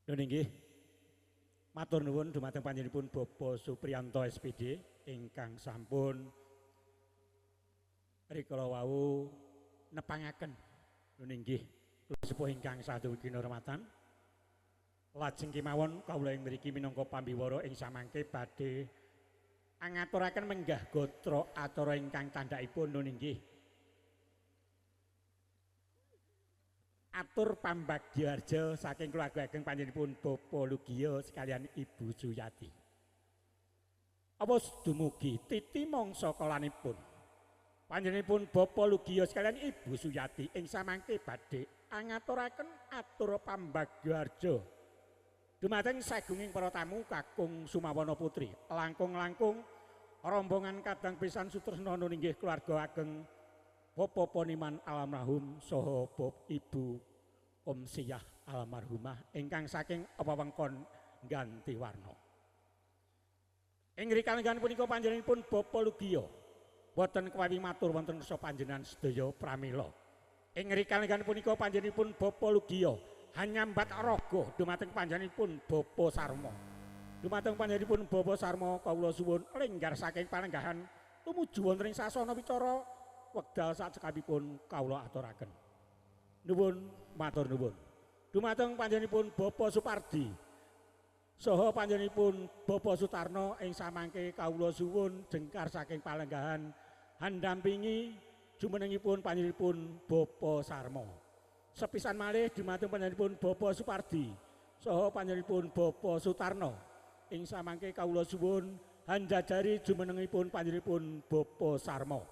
Lho nggih. Matur nuwun dumateng panjenenganipun Bapak Supriyanto SPD ingkang sampun rikala wau nepangaken lho nggih sepuh ingkang sadewi kinurmatan. Lajeng kemawon kawula ing mriki minangka pambiwara ing samangke badhe angaturaken menggah gatra acara ingkang tandhakipun lho nggih. Atur pambagyaarja saking keluarga ageng panjenenganipun Bapak Lugiya sekalian Ibu Suyati. Awas dumugi titi mangsa kalanipun. Panjenenganipun Bapak Lugiya sekalian Ibu Suyati ing samangke badhe angaturaken atur pambagyaarja dumateng sagunging para tamu kakung Sumawana Putri. Langkung-langkung rombongan kadang pisan sutresna nggih keluarga ageng Bapak Poniman almarhum saha Ibu Omsiyah almarhumah ingkang saking wewengkon Gantiwarna. Ing rikala punika panjenenganipun Bapak Lugiya boten kewawi matur wonten kersa panjenengan sedaya pramila. Ing rikala punika panjenenganipun Bapak Lugiya hanyambat raga dumateng panjenenganipun Bapak Sarma. Dumateng panjenenganipun Bapak Sarma kawula suwun lenggar saking palenggahan tumuju wonten ing sasana wicara wekdal sakcekapipun kawula aturaken. Nuwun matur nuwun. Dumateng panjenenganipun Bapak Supardi saha panjenenganipun Bapak Sutarno ing samangke kawula suwun jengkar saking palenggahan handampingi jumenengipun panjenenganipun Bapak Sarma. Sepisan malih dumateng panjenenganipun Bapak Supardi saha panjenenganipun Bapak Sutarno ing samangke kawula suwun hanjajari jumenengipun panjenenganipun Bapak Sarma.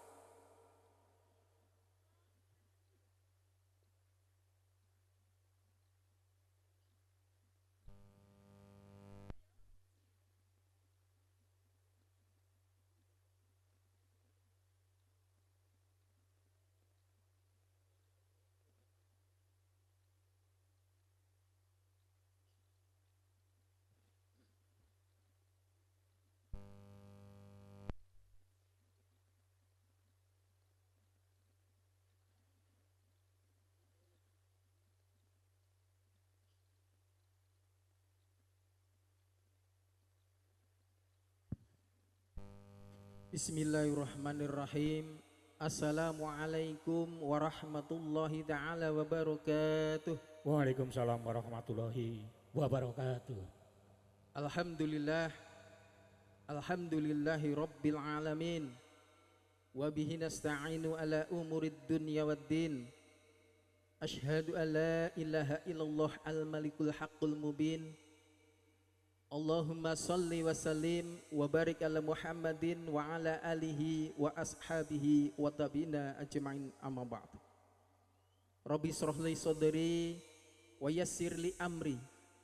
Bismillahirrahmanirrahim. Assalamualaikum warahmatullahi ta'ala wabarakatuh. Waalaikumsalam warahmatullahi wabarakatuh. Alhamdulillah. Alhamdulillahi rabbil alamin. Wabihi nasta'inu ala umurid dunya waddin. Ashhadu an la ilaha illallah al-malikul haqqul mubin. Allahumma salli wa sallim wa barik ala Muhammadin wa ala alihi wa ashabihi wa tabina ajma'in amma ba'd. Rabbi shrah li sadri wa yassir li amri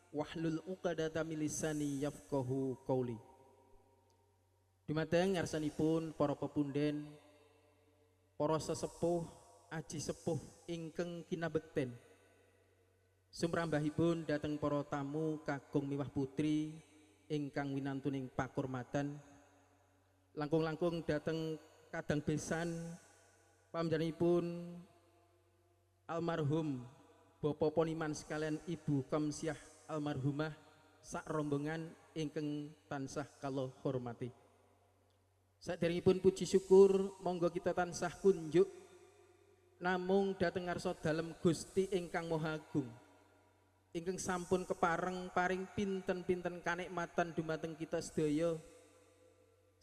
wahlul 'uqdatam min lisani yafqahu qawli. Dumateng ngarsanipun para pepunden, para sesepuh, aji sepuh ingkang kinabekten. Sumrambahipun dateng para tamu kakung miwah putri ingkang winantuning pakurmatan. Langkung-langkung dateng kadang besan pamjanipun almarhum Bapak Poniman sekalian Ibu Komsyah almarhumah sak rombongan ingkang tansah kala hormati. Saderengipun puji syukur monggo kita tansah kunjuk namung dateng ngarsa dalem Gusti ingkang Maha Agung. Ingkang sampun kepareng paring pinten-pinten kanikmatan dumateng kita sedaya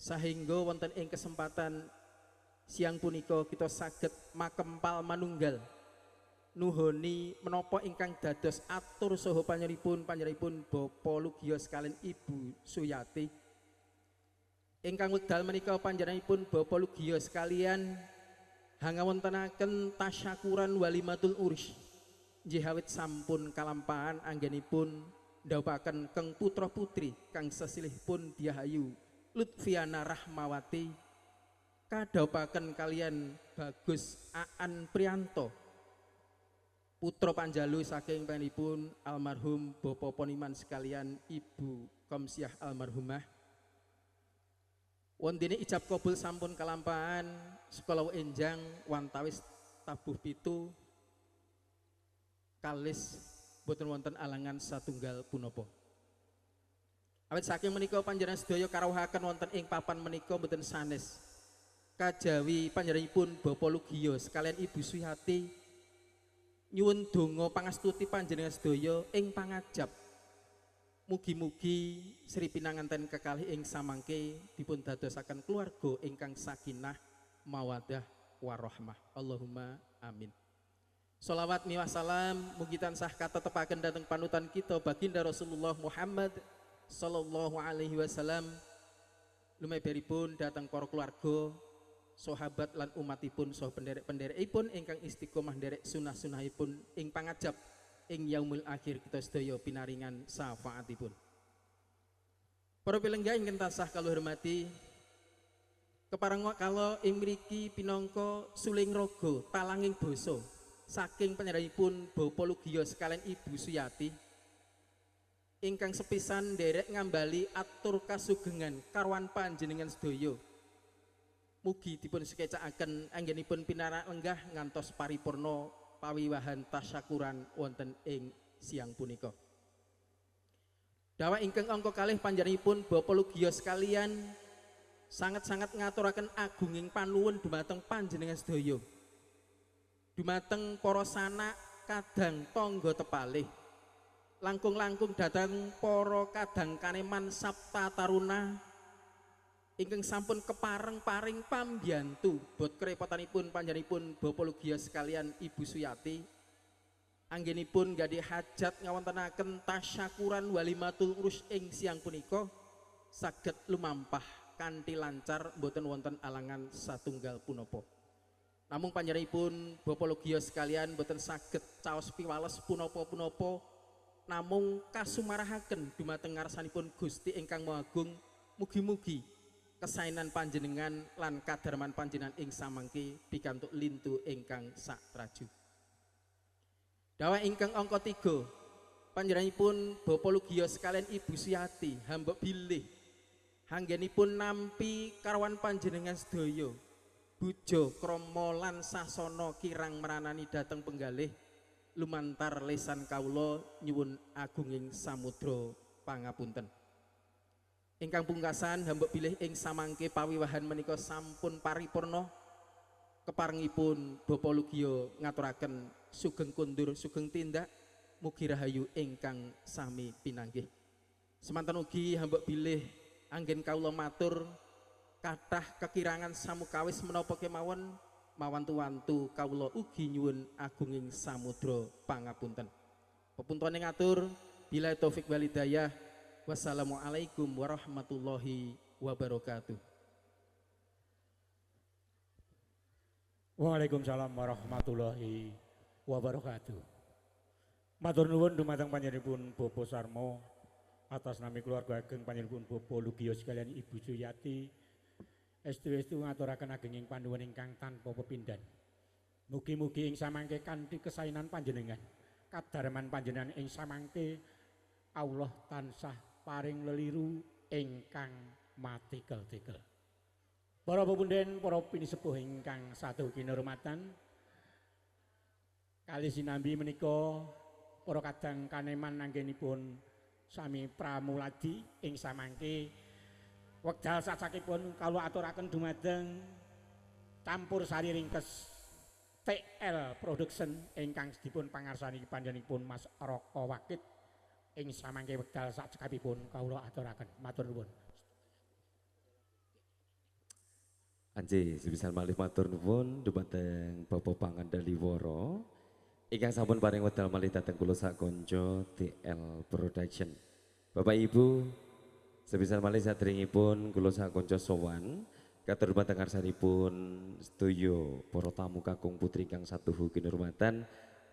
sahingga wonten ing kesempatan siang punika kita saged makempal manunggal nuhoni menapa ingkang dados atur saha panjenenganipun Bapak Lugiya sekalian Ibu Suyati ingkang wekdal menika panjenenganipun Bapak Lugiya sekalian hangawontenaken tasyakuran walimatul urus. Jihawit sampun kalampahan anggenipun ndhawuhaken keng putra putri kang sesilihipun Diahayu Lutfiana Rahmawati kadhawuhaken kalian Bagus Aan Priyanto putra panjalu saking panjenenganipun almarhum Bapak Poniman sekalian Ibu Komsyah almarhumah. Wondene ijab kabul sampun kalampahan sekolah enjang wantawis tabuh pitu kalis boten wonten alangan satunggal punapa. Awit saking menika panjenengan sedaya karawuhaken wonten ing papan menika boten sanes kajawi panjenenganipun Bapak Lugiyo sekalian Ibu Suyati nyuwun donga pangastuti panjenengan sedaya ing pangajap. Mugi-mugi Sri pinanganten kekalih ing samangke dipun dadosaken keluarga ingkang sakinah mawaddah warahmah. Allahumma amin. Sholawat miwah salam mugi tansah katetepaken dhateng panutan kita baginda Rasulullah Muhammad sallallahu alaihi wasallam lumeberipun dhateng para keluarga, sahabat lan umatipun saha penderek-penderekipun ingkang istiqomah nderek sunah-sunahipun ing pangajap ing yaumul akhir kita sedaya pinaringan syafaatipun. Para pilengga ingkang tansah kula hormati, kepareng kala ing mriki pinangka suling raga talanging basa saking panjenenganipun Bapak Lugiyo sekalian Ibu Suyati ingkang sepisan nderek ngambali atur kasugengan karwan panjenengan sedaya. Mugi dipun sekecakaken anggenipun pinarak lenggah ngantos paripurna pawiwahan tasyakuran wonten ing siang punika. Dawa ingkang angka kalih panjenenganipun Bapak Lugiyo sekalian sangat-sangat ngaturaken agunging panuwun dumateng panjenengan sedaya. Dumateng para sanak kadang tangga tepalih, langkung-langkung dhateng para kadang kaneman sapta taruna ingkang sampun kepareng paring pambiyantu bot kerepotanipun panjenenganipun Bapak Lugiyo sekalian Ibu Suyati anggenipun gadhe hajat ngawontenaken tasyakuran walimatul urus ing siang punika saged lumampah kanthi lancar boten wonten alangan satunggal punapa. Namung panjenenganipun Bapak Lugiyo sekalian boten saged caos piwales punapa-punapa namung kasumarahaken dumateng ngarsanipun Gusti ingkang Maha Agung. Mugi-mugi kesainan panjenengan lan kadarman panjenengan ing samangke pikantuk lintu ingkang satraju. Dawa ingkang angka 3 panjenenganipun Bapak Lugiyo sekalian Ibu Suyati hamba bilih anggenipun nampi karawan panjenengan sedaya bujo krama lan sasana kirang meranani dhateng penggalih lumantar lesan kawula nyuwun agunging samudra pangapunten. Ingkang pungkasan hamba bilih ing samangke pawiwahan menika sampun paripurna keparengipun Bapak Lugiyo ngaturaken sugeng kundur sugeng tindak mugi rahayu ingkang sami pinanggih. Semanten ugi hamba bilih anggen kawula matur kathah kekirangan samukawis menapa kemawon mawantu-wantu kawula ugi nyuwun agunging samudra pangapunten. Pepuntuane ngatur bila taufik walidayah. Wassalamualaikum warahmatullahi wabarakatuh. Waalaikumsalam warahmatullahi wabarakatuh. Matur nuwun dumateng panjenenganipun Bapak Sarmo atas nami keluarga ageng panjenenganipun Bapak Lugiyo sekalian Ibu Suyati estu-estu ngaturaken agenging panuwun ingkang tanpa pepindhan. Mugi-mugi ing samangke kanthi kesainan panjenengan, kadarman panjenengan ing samangke Allah tansah paring leliru ingkang matikel-tikel. Para pepunden, para pinisepuh ingkang satu kinurmatan, kalih sinambi menika para kadang kaneman anggenipun sami pramuladi ing samangke wekdal sacakipun kawula aturaken dumateng campur sari ringkes TL Production ingkang dipun pangarsani panjenenganipun Mas Roko Wakit ing samangke wekdal sacekapipun kawula aturaken matur nuwun. Anjih sepisan malih matur nuwun dumateng Bapak Pangandaliworo ingkang sampun paring wedal malih dhateng kula sakonco TL Production. Bapak Ibu sepisan malih sadèrèngipun kula sakonco sowan katur dumateng ngarsanipun sedaya para tamu kakung putri kang satuhu kinurmatan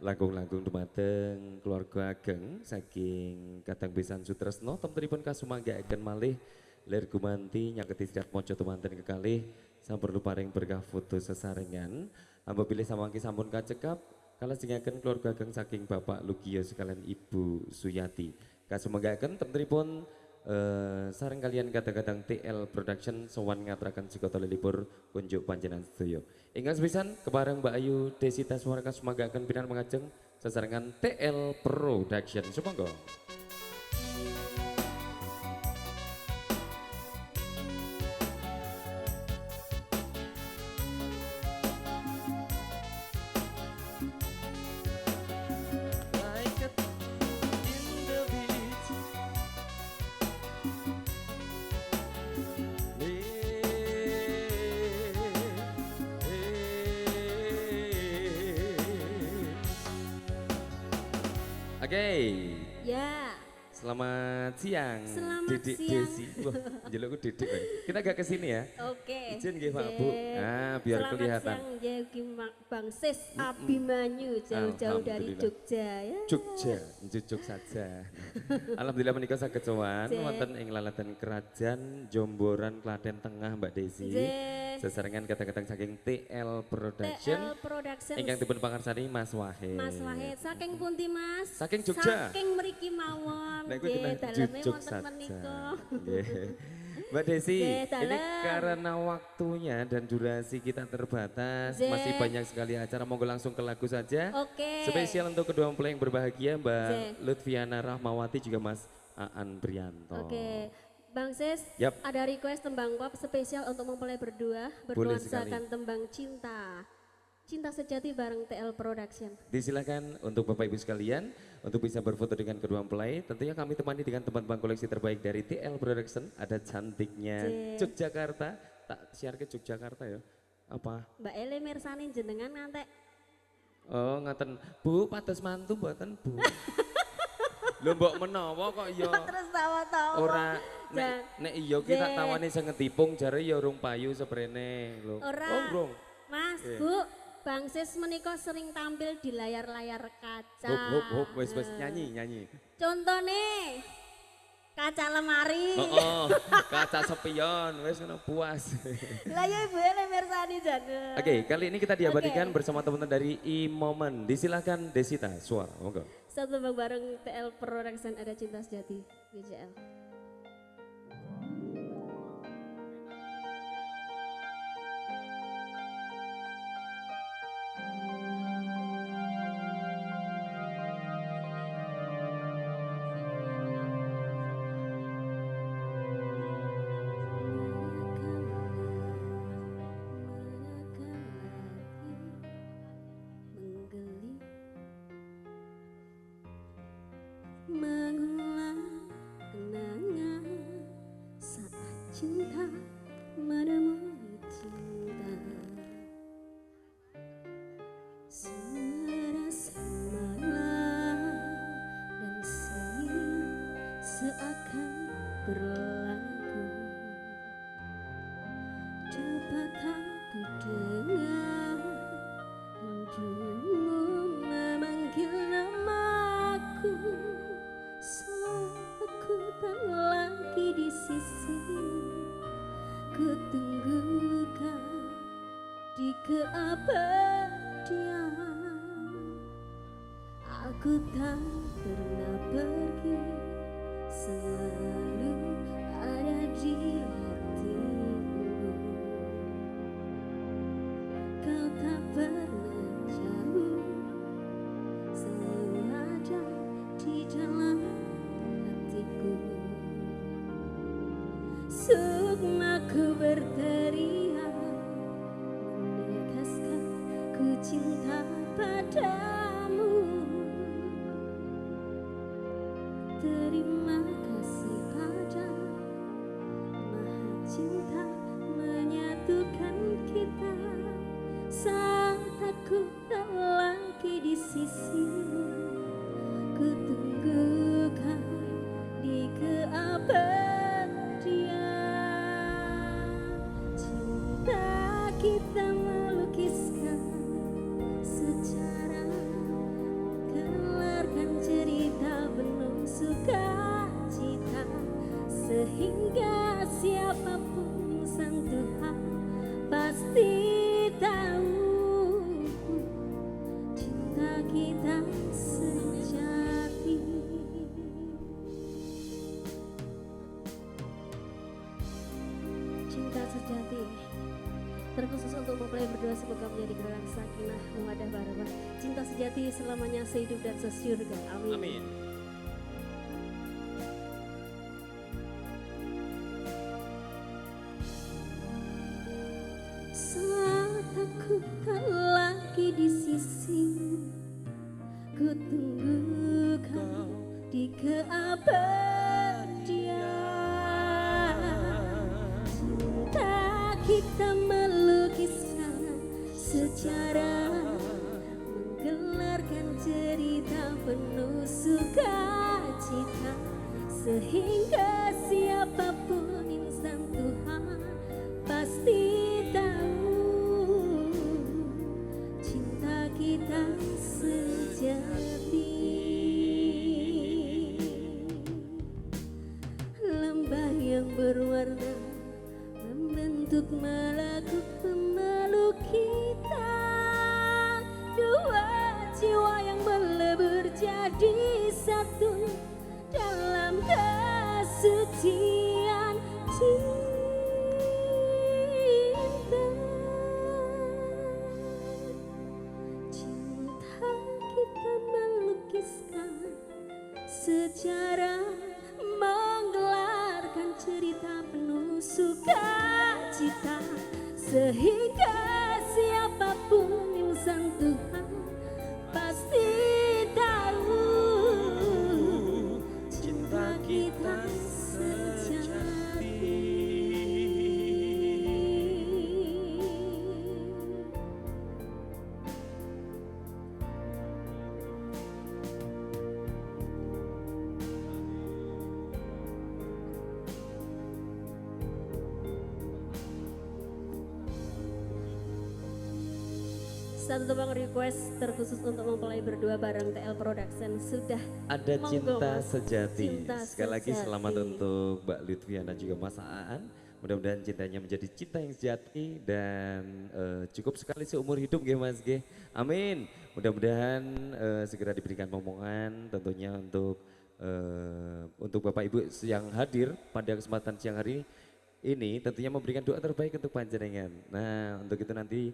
langkung-langkung dumateng keluarga ageng saking Kadang Besan Sutresno temtunipun kasumanggaaken malih lir gumanti nyangketi setiap moco temanten kekalih sampun paring berkah foto sesarengan hamba pilih samangke sampun kacekap kalajengaken keluarga ageng saking Bapak Lugiyo sekalian Ibu Suyati kasumanggaaken temtunipun sareng kalian kadang-kadang TL Production sowan ngaturaken sikota lelipur kunjuk panjenengan sedaya. Ingkang sepisan kepareng Mbak Ayu Desita Suarka sumanggaken pinan mengajeng sesarengan TL Production. Sumangga. Oke. Ya, Selamat siang. Selamat Didik siang. Desi. Wah, jelukku Didik. Pak. Kita agak ke sini ya. oke. Izin nggih Pak Bu. Nah, biar Selamat kelihatan. siang Jaki Bang Sis Abimanyu jauh-jauh dari Alhamdulillah. Jogja ya. Jogja, jujuk saja. Alhamdulillah menika saged sowan Jek. wonten ing laladan Kerajaan Jomboran Klaten Tengah Mbak Desi. Jek. Sesarengan kata-kata saking TL Production TL Production ingkang dipun pangarsani Mas Wahid. Mas Wahid saking pundi Mas? Saking Jogja. Saking mriki mawon. Nek kuwi kena Nggih, daleme jujuk wonten saja. menika. Nggih. Mbak Desi, Nggih, ini dalem. karena waktunya dan durasi kita terbatas, Nggih. masih banyak sekali acara, monggo langsung ke lagu saja. Oke. Spesial untuk kedua mempelai yang berbahagia, Mbak Nggih. Lutfiana Rahmawati juga Mas Aan Prianto. Oke. Bang Sis, Yap. ada request tembang pop spesial untuk mempelai berdua Boleh bernuansakan sekali. tembang cinta. Cinta sejati bareng TL Production. Disilakan untuk Bapak Ibu sekalian untuk bisa berfoto dengan kedua mempelai. Tentunya kami temani dengan teman-teman koleksi terbaik dari TL Production. Ada cantiknya Cek. Yogyakarta. Tak siar ke Yogyakarta ya. Apa? Mbak Ele mirsani jenengan ngantek. Oh ngaten. Bu, pados mantu mboten Bu. Lho mbok menawa kok ya. Terus tawa-tawa. Ora Jan. nek iya ki tak Jek. tawani sing ngetipung jare ya urung payu seprene lho. Ora. Oh, urung. Mas, Iya. Bu, Bang Sis menika sering tampil di layar-layar kaca. Hop wis nyanyi. Contohnya kaca lemari. Oh, kaca sepion wis ngono puas. Lah ya Ibu Ele mirsani jan. Oke, kali ini kita diabadikan Oke. bersama teman-teman dari E-Moment. Disilakan Desita, suara, monggo. Satu tembang bareng TL Production ada cinta sejati BJL. Mengulang kenangan saat cinta menemui cinta, serasa malam dan siang seakan berlaku. Dapat aku dengar ujungmu memanggil namaku. Aku tak lagi di sisimu, ku tunggukan di keabadian. Aku tak pernah pergi, selalu ada di hatimu. Kau tak pernah jauh, selalu ada di dalam hatiku. Sukmaku berteriak menegaskan ku cinta padamu. Terima kasih pada Maha Cinta menyatukan kita. Saat aku tak lagi di sisimu, ku tunggukan di keabadian. Cinta kita melukiskan sejarah, kelarkan cerita penuh sukacita, sehingga siapapun sang Tuhan pasti tahu cinta kita sejati. terkhusus untuk mempelai berdua semoga menjadi gerakan sakinah mawaddah warahmah, cinta sejati selamanya sehidup dan sesurga. Amin. Amin. Saat aku tak lagi di sisi, ku tunggu kau di keabadian. Cinta kita melukiskan sejarah, menggelarkan cerita penuh sukacita, sehingga siapapun insan Tuhan pasti tahu cinta kita sejati. Lembah yang berwarna membentuk melekuk pemeluk kita, dua jiwa yang melebur jadi satu dalam kesucian cinta. Cinta kita melukiskan sejarah, menggelarkan cerita penuh sukacita, sehingga siapapun insan Tuhan pasti tahu cinta kita sejati. Satu tebang request terkhusus untuk mempelai berdua bareng TL Production sudah. Ada Monggo, cinta Mas. sejati. Cinta Sekali lagi sejati. selamat untuk Mbak Lutfiana juga Mas Aan. Mudah-mudahan cintanya menjadi cinta yang sejati dan cukup sekali seumur hidup nggih Mas nggih. Amin. Mudah-mudahan segera diberikan momongan tentunya untuk Bapak Ibu yang hadir pada kesempatan siang hari ini tentunya memberikan doa terbaik untuk panjenengan. Nah, untuk itu nanti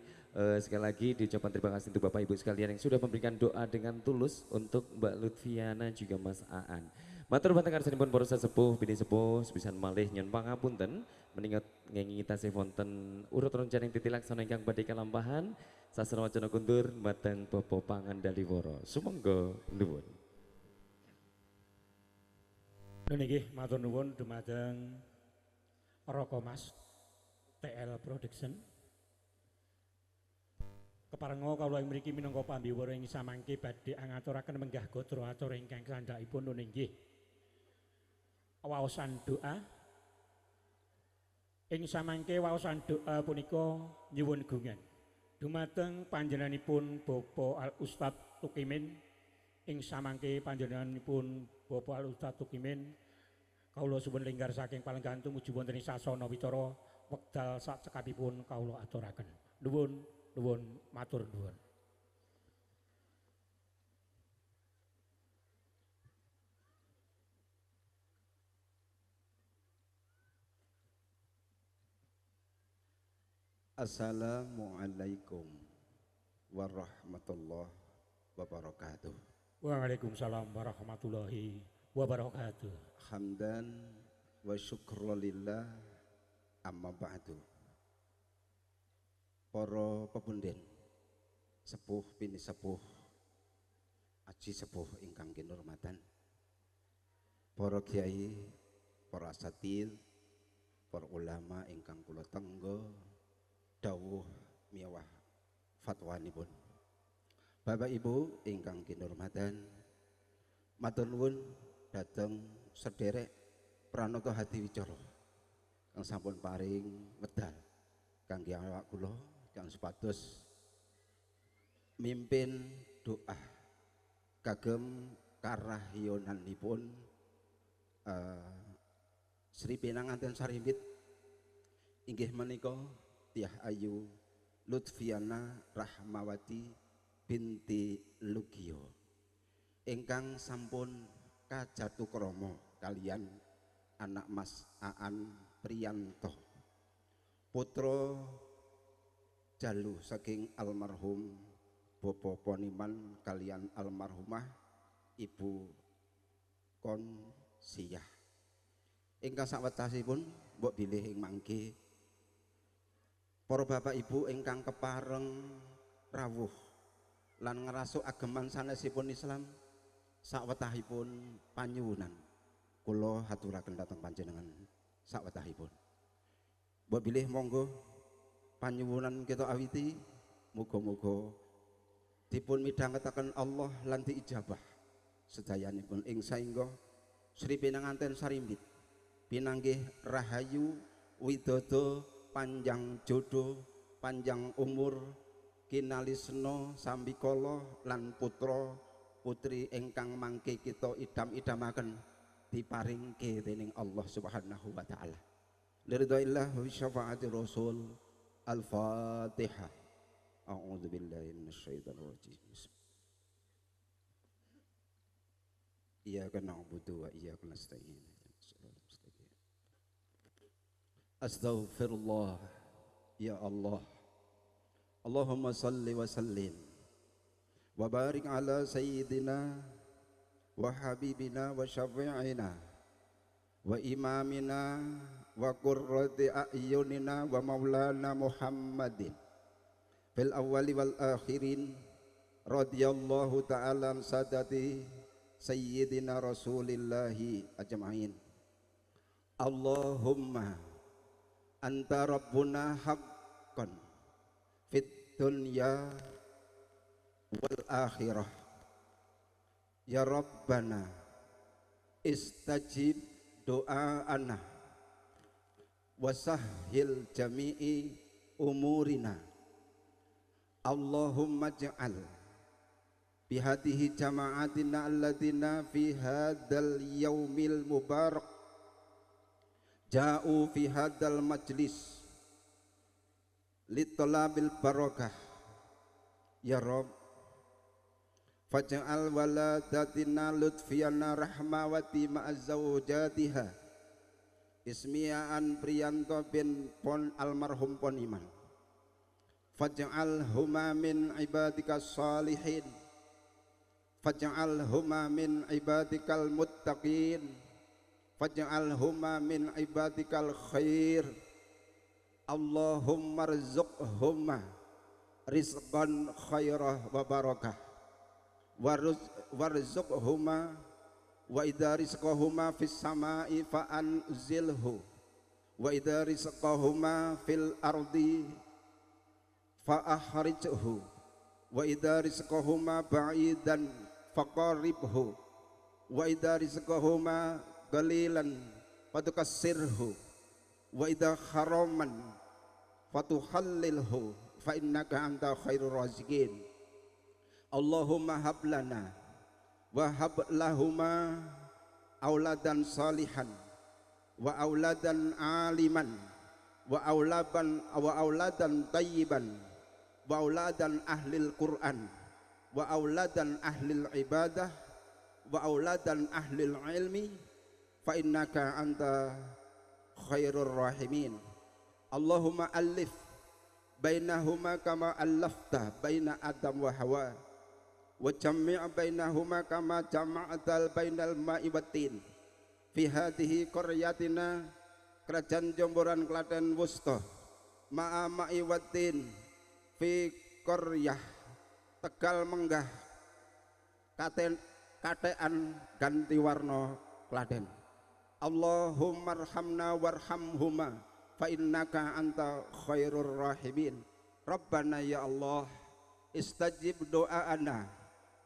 sekali lagi diucapkan terima kasih untuk Bapak Ibu sekalian yang sudah memberikan doa dengan tulus untuk Mbak Lutfiana juga Mas Aan. Matur banten karsanipun para sesepuh bini sepuh sepisan malih nyon pangapunten meningat ngengi tasih wonten urut rencaning titi laksana ingkang badhe kalampahan sastra wacana kundur mateng Bapak Pangandaliworo. Sumangga nuwun. Nggih, matur nuwun dumateng Roko Mas TL Production. Keparenga kawula ing mriki minangka pambiwara ing samangke badhe ngaturaken menggah gatra acara ingkang sandhakipun nggih. Waosan doa. Ing samangke waosan doa punika nyuwun gungan dumateng panjenenganipun Bapak Al Ustad Tukimin. Ing samangke panjenenganipun Bapak Al Ustad Tukimin kawula suwun linggar saking palenggantung mugi wonten ing sasana wicara wekdal sak cekapipun kawula aturaken. Nuwun matur nuwun. Assalamualaikum warahmatullahi wabarakatuh. Waalaikumsalam warahmatullahi wabarakatuh. Hamdan wa syukrulillah amma ba'du. Para pepunden, sepuh bini sepuh, aji sepuh ingkang kinurmatan, para kiai, para asatidz, para ulama ingkang kula tengga dawuh miwah fatwanipun. Bapak Ibu ingkang kinurmatan, matur nuwun dhateng sederek pranata hati wicara kang sampun paring medal kangge awak kula kang supados mimpin doa kagem karahyonanipun Sri Pinanganten Sarimbit inggih menika Tiah Ayu Lutfiana Rahmawati binti Lugio ingkang sampun kajatukrama kalian anak Mas Aan Priyanto putra jalu saking almarhum Bapak Poniman kalian almarhumah Ibu Konsiah. Ingkang sawetahipun mbok bilih ing mangke para bapak ibu ingkang kepareng rawuh lan ngrasuk ageman sanesipun Islam sawetahipun panyuwunan kula haturaken dhateng panjenengan sawetahipun. Mbok bilih monggo panyuwunan kita awiti muga-muga dipun midhangetaken Allah lan diijabah sedayanipun ing saengga Sri Pinanganten Sarimbit pinanggih rahayu widodo panjang jodoh panjang umur kinalisno sambikala lan putra putri ingkang mangke kita idam-idamaken diparingke dening Allah Subhanahu wa taala. Liridhaillah wa syafaati Rasul. Al-Fatihah. A'udzu billahi minasyaitonir rajim. Iyyaka na'budu wa iyyaka nasta'in. Astaghfirullah ya Allah. Allahumma salli wa sallim wa barik ala sayyidina wa habibina wa syafi'ina wa imamina wa qurrati a'yunina wa maulana Muhammadin fil awwali wal akhirin radhiyallahu ta'ala an sadati sayyidina rasulillahi ajma'in. Allahumma anta rabbuna haqqan fit dunya wal akhirah ya rabbana istajib doa'ana wasahhil jami'i umurina. Allahumma ja'al bihadihi jama'atina alladina fi hadal yaumil mubarak ja'u fi hadal majlis litolabil barakah ya Rabb faj'al waladatina lutfiyana rahmawati ma'azzawjatiha ismi'an Priyanto bin Pon almarhum Poniman faj'al huma min ibadika salihin faj'al huma min ibadikal muttaqin faj'al huma min ibadikal khair. Allahumma rzuqhuma rizqan khairah wa barakah warzuqhuma wa idza rizqahuma fis samai fa anzilhu wa idza rizqahuma fil ardi fa akhrijhu wa idza rizqahuma ba'idan faqaribhu wa idza rizqahuma qalilan fatukassirhu wa idza haraman fatuhallilhu fa innaka anta khairur raziqin. Allahumma hab lana wa hab lahuma auladan salihan wa auladan aliman wa auladan tayyiban wa auladan ahlil Qur'an wa auladan ahlil ibadah wa auladan ahlil ilmi fa innaka anta khairur rahimin. Allahumma alif bainahuma kama allafta baina Adam wa Hawa wa jami' bainahuma kama jama'tal bainal ma'i watin fi hadhihi qaryatina kerajaan Jomboran Klaten Wusta ma'a ma'i watin fi qaryah Tegal Menggah katean ganti warna Klaten. Allahumma arhamna warhamhuma fa innaka anta khairur rahimin. Rabbana ya Allah istajib doa'ana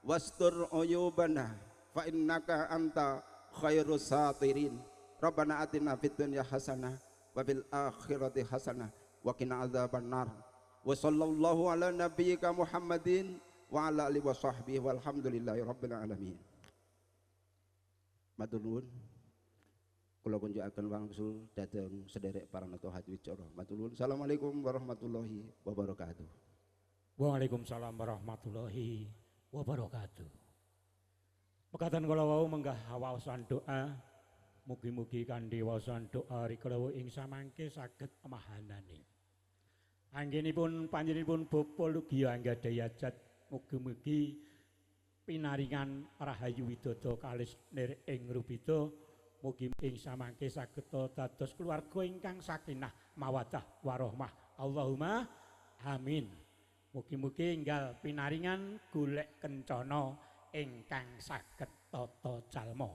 wastur uyubana fa innaka anta khairus satirin. Rabbana atina fid dunya hasanah wa fil akhirati hasanah wa qina adzabannar. Wa sallallahu ala nabiyyika Muhammadin wa ala alihi wa sahbihi walhamdulillahi rabbil alamin. Matur nuwun. Kula kunjukaken wangsul dhateng sederek para natohat wicara. Matur nuwun. Assalamualaikum warahmatullahi wabarakatuh. Waalaikumsalam warahmatullahi wabarakatuh. Mekaten kula wau menggah waosan doa, mugi-mugi kanthi waosan doa rikala ing samangke saged mahanani. Anggenipun panjenenganipun Bapa Lugia anggadhahi hajat mugi-mugi pinaringan rahayu widodо kalis nir ing rubida mugi ing samangke saged dados keluarga ingkang sakinah mawaddah warahmah. Allahumma amin. Mugi-mugi enggal pinaringan golek kencana ingkang saged tata jalma.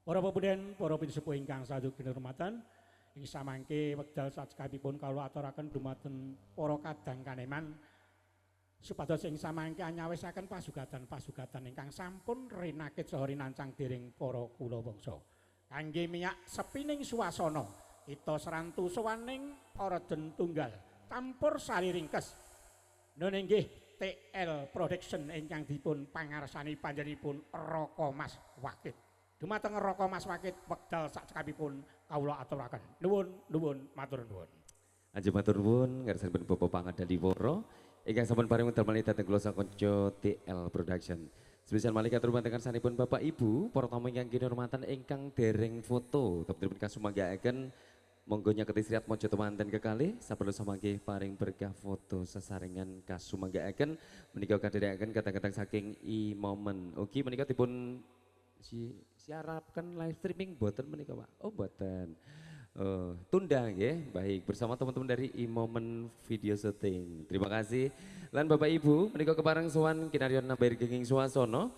Para pepunden, para pinsepuh ingkang sadugi kinurmatan, ing samangke wekdal sakabipun kawula aturaken dumateng para kadang kaneman supados ing samangke anyawisaken pasugatan ingkang sampun rinakit saha rinancang dening para kula wangsa. Kangge miyak sepining swasana, kita serantu sowaning Orden Tunggal, campur sari ringkes. Nun inggih TL Production ingkang dipun pangarsani panjenenganipun Raka Mas Wakit. Dumateng Raka Mas Wakit wekdal sakabipun kawula aturaken. Nuwun matur nuwun. Ajeng matur nuwun ngarsanipun Bapak Pangandaliworo ingkang sampun paring wonten malih dhateng kula sakonco TL Production. Sebisa malih katur panjenengan sanipun Bapak Ibu, para tamu ingkang kinurmatan ingkang dereng foto dipun kasumanggaaken monggo nyaketi siriat mojo temanten kekalih saperlu samangke paring berkah foto sesarengan kasumanggaaken menika kadherekaken kadang-kadang saking e-moment. Ugi menika dipun siarapkan live streaming boten menika Pak. Oh boten. Tunda nggih. Baik, bersama teman-teman dari e-moment video shooting. Terima kasih. Lan Bapak Ibu menika kepareng sowan kinaryon nambah genging swasana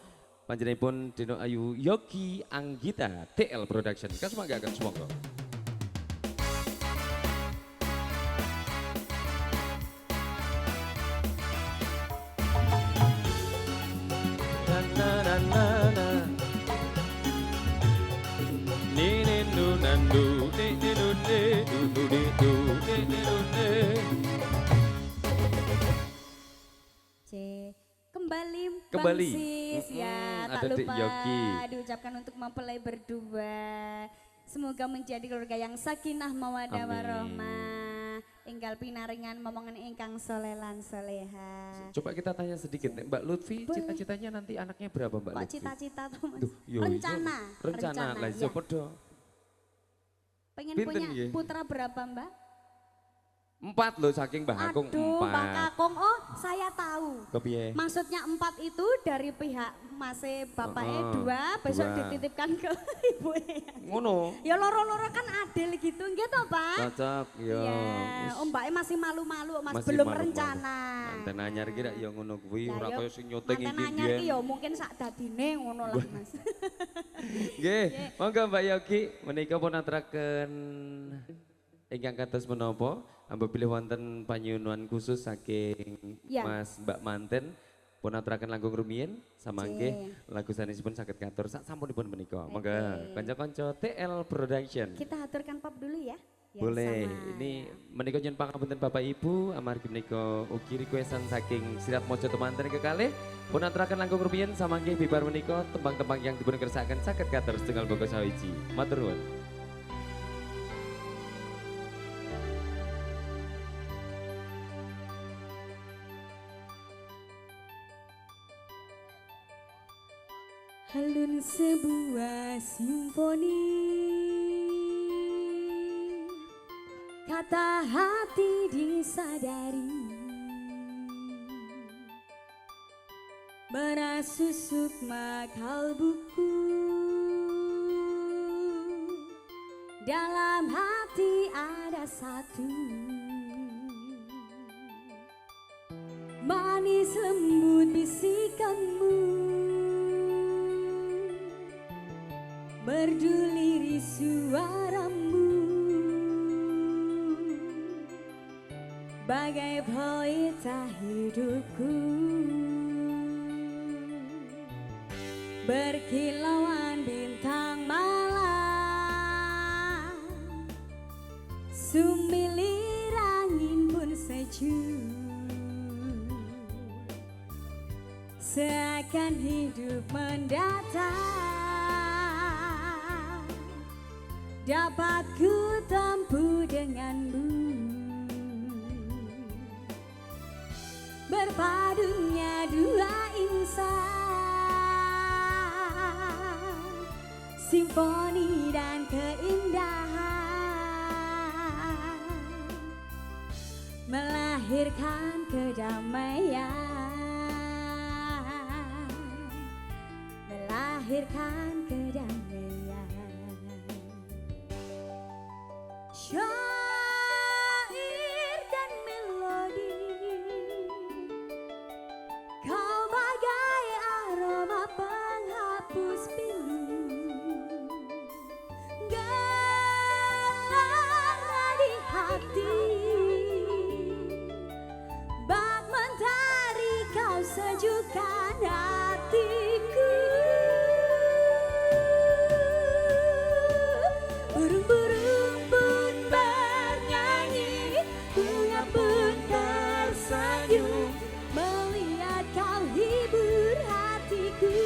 panjenenganipun Dino Ayu Yogi Anggita TL Production. Kasumanggaaken sumangga. Kembali Bang Sis ya, tak ada lupa Yogi diucapkan untuk mempelai berdua. Semoga menjadi keluarga yang sakinah mawaddah warahmah. Enggal pinaringan momongan ingkang solelan soleha. Coba kita tanya sedikit Mbak Lutfi, cita-citanya nanti anaknya berapa Mbak Lutfi? Kok cita-cita tuh Mas? Rencana lah, ya. podo. Pengen Pinten punya nggih? putra berapa Mbak? 4 loh saking Mbah Kakung 4. Aduh Mbak Kakung, oh saya tahu. Kepiye? Maksudnya 4 itu dari pihak Mase bapaknya 2, besok 2. dititipkan ke ibu. Ngono. Ya loro-loro kan adil gitu, gitu Pak. Cocok, ya. Ya, Mbaknya masih malu-malu, Mas Masih belum malu-malu. rencana. Manten anyar kira ya ngono kuwi, Lah, ora yo, kaya sing nyuting manten iki anyar ki biyen. ya mungkin sak dadine ngono lah Mas. Nggih, monggo Mbak Yogi menika pun aturaken ingkang kados menapa apabila wonten panyuwunan khusus saking Ya. Mas Mbak Manten pun aturaken langkung rumiyin samangke lagu sanesipun saged katur sak sampunipun menika. Monggo kanca-kanca TL Production. Kita aturkan pop dulu ya. Ya, Boleh. sama. Ini menika nyuwun pangapunten Bapak Ibu amargi menika ugi requestan saking Sirat Mojo temanten kekalih pun aturaken langkung rumiyin samangke bibar menika tembang-tembang yang dipun kersakaken saged katur setunggal boko sawiji. Matur nuwun. Halun sebuah simfoni, kata hati disadari, merasuk sukma kalbuku, dalam hati ada satu, manis lembut bisikanmu, berduliri suaramu, bagai pelita hidupku, berkilauan bintang malam, sumilir angin pun sejuk, seakan hidup mendatang. Dapat ku tempuh denganmu, berpadunya dua insan, simfoni dan keindahan, melahirkan kedamaian, melahirkan kedamaian. Syair dan melodi, kau bagai aroma penghapus pilu, gelora di hati. Bak mentari kau sejukkan hatiku. Burung-burung pun bernyanyi, bunga pun tersenyum, melihat kau hibur hatiku.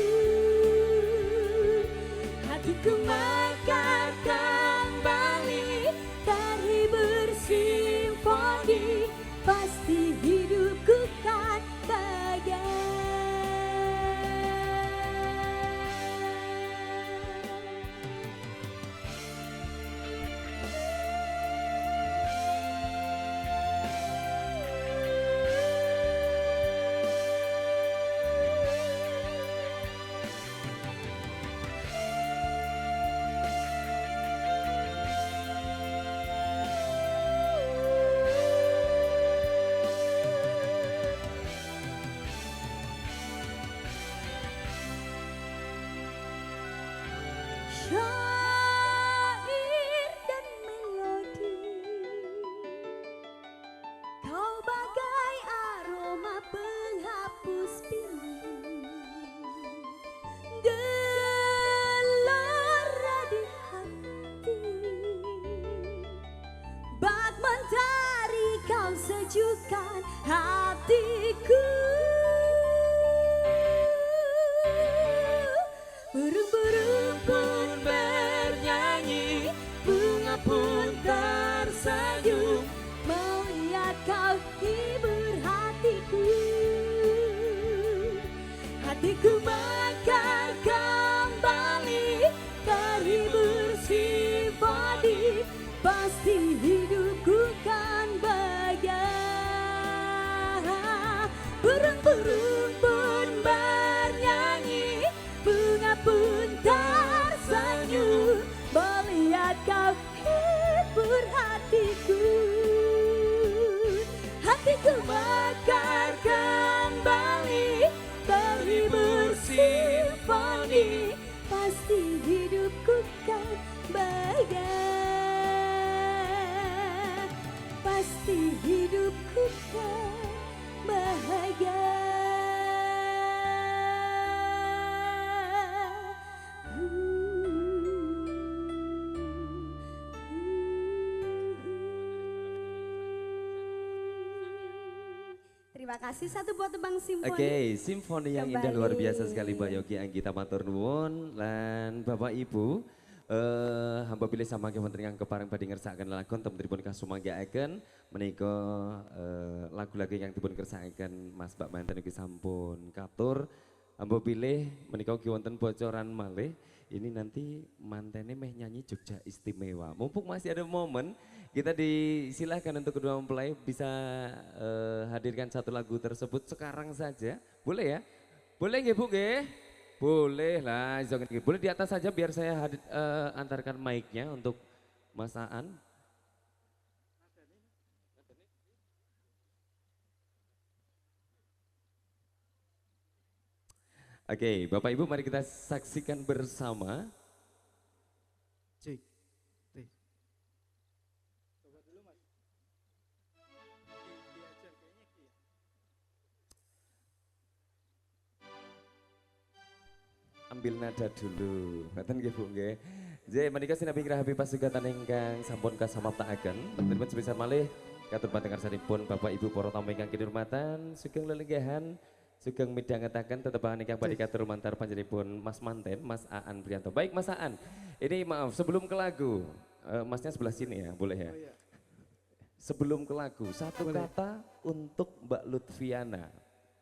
Hatiku mekar kembali, terhibur simfoni, pasti hidupku kan bahagia. Syair dan melodi, kau bagai aroma penghapus pilu, gelora di hati. Bak mentari kau sejukkan hatiku. Burung-burung pun bernyanyi, bunga pun tersenyum, melihat kau hibur hatiku. Hatiku mekar kembali, terhibur simfoni, pasti hidupku kan bahagia. Burung-burung pun bernyanyi, bunga pun tersenyum, melihat kau hibur hatiku. Hatiku mekar kembali, terhibur simfoni, pasti hidupku kan bahagia. Pasti hidupku kan bahagia. Terima kasih, satu buat tebang simfoni. Oke, simfoni yang indah Kembali. luar biasa sekali Mbak Yogi Anggita matur nuwun lan Bapak Ibu hamba pilih sama kementerian kepareng badhe ngersakaken lagu temen-temen kasumanggaaken menika lagu-lagu yang dipun kersakaken Mas Mbak manten iki sampun katur. Hamba pilih menika ugi wonten bocoran malih. Ini nanti mantene meh nyanyi Jogja Istimewa. Mumpung masih ada momen, kita disilahkan untuk kedua mempelai bisa hadirkan satu lagu tersebut sekarang saja. Boleh ya? Boleh nggih Bu nggih? Boleh lah. Boleh di atas saja biar saya antarkan mic-nya untuk Mas Aan. Oke, Bapak Ibu mari kita saksikan bersama. Cek. Teh. Ambil nada dulu. Ngoten nggih Bu nggih. Nggih menika sinambi rahapi pasugatan ingkang sampun kasamaptaaken. Teman-teman sebisa malih katur pantengarsanipun Bapak Ibu para tamu ingkang kinurmatan, sugeng lelenggahan, sugeng midhangetaken tetepangan ingkang badhe katur lumantar panjenenganipun Mas Manten, Mas Aan Priyanto. Baik Mas Aan. Ini maaf sebelum ke lagu, Masnya sebelah sini ya, boleh ya? Oh iya. Sebelum ke lagu, satu Boleh. kata untuk Mbak Lutfiana.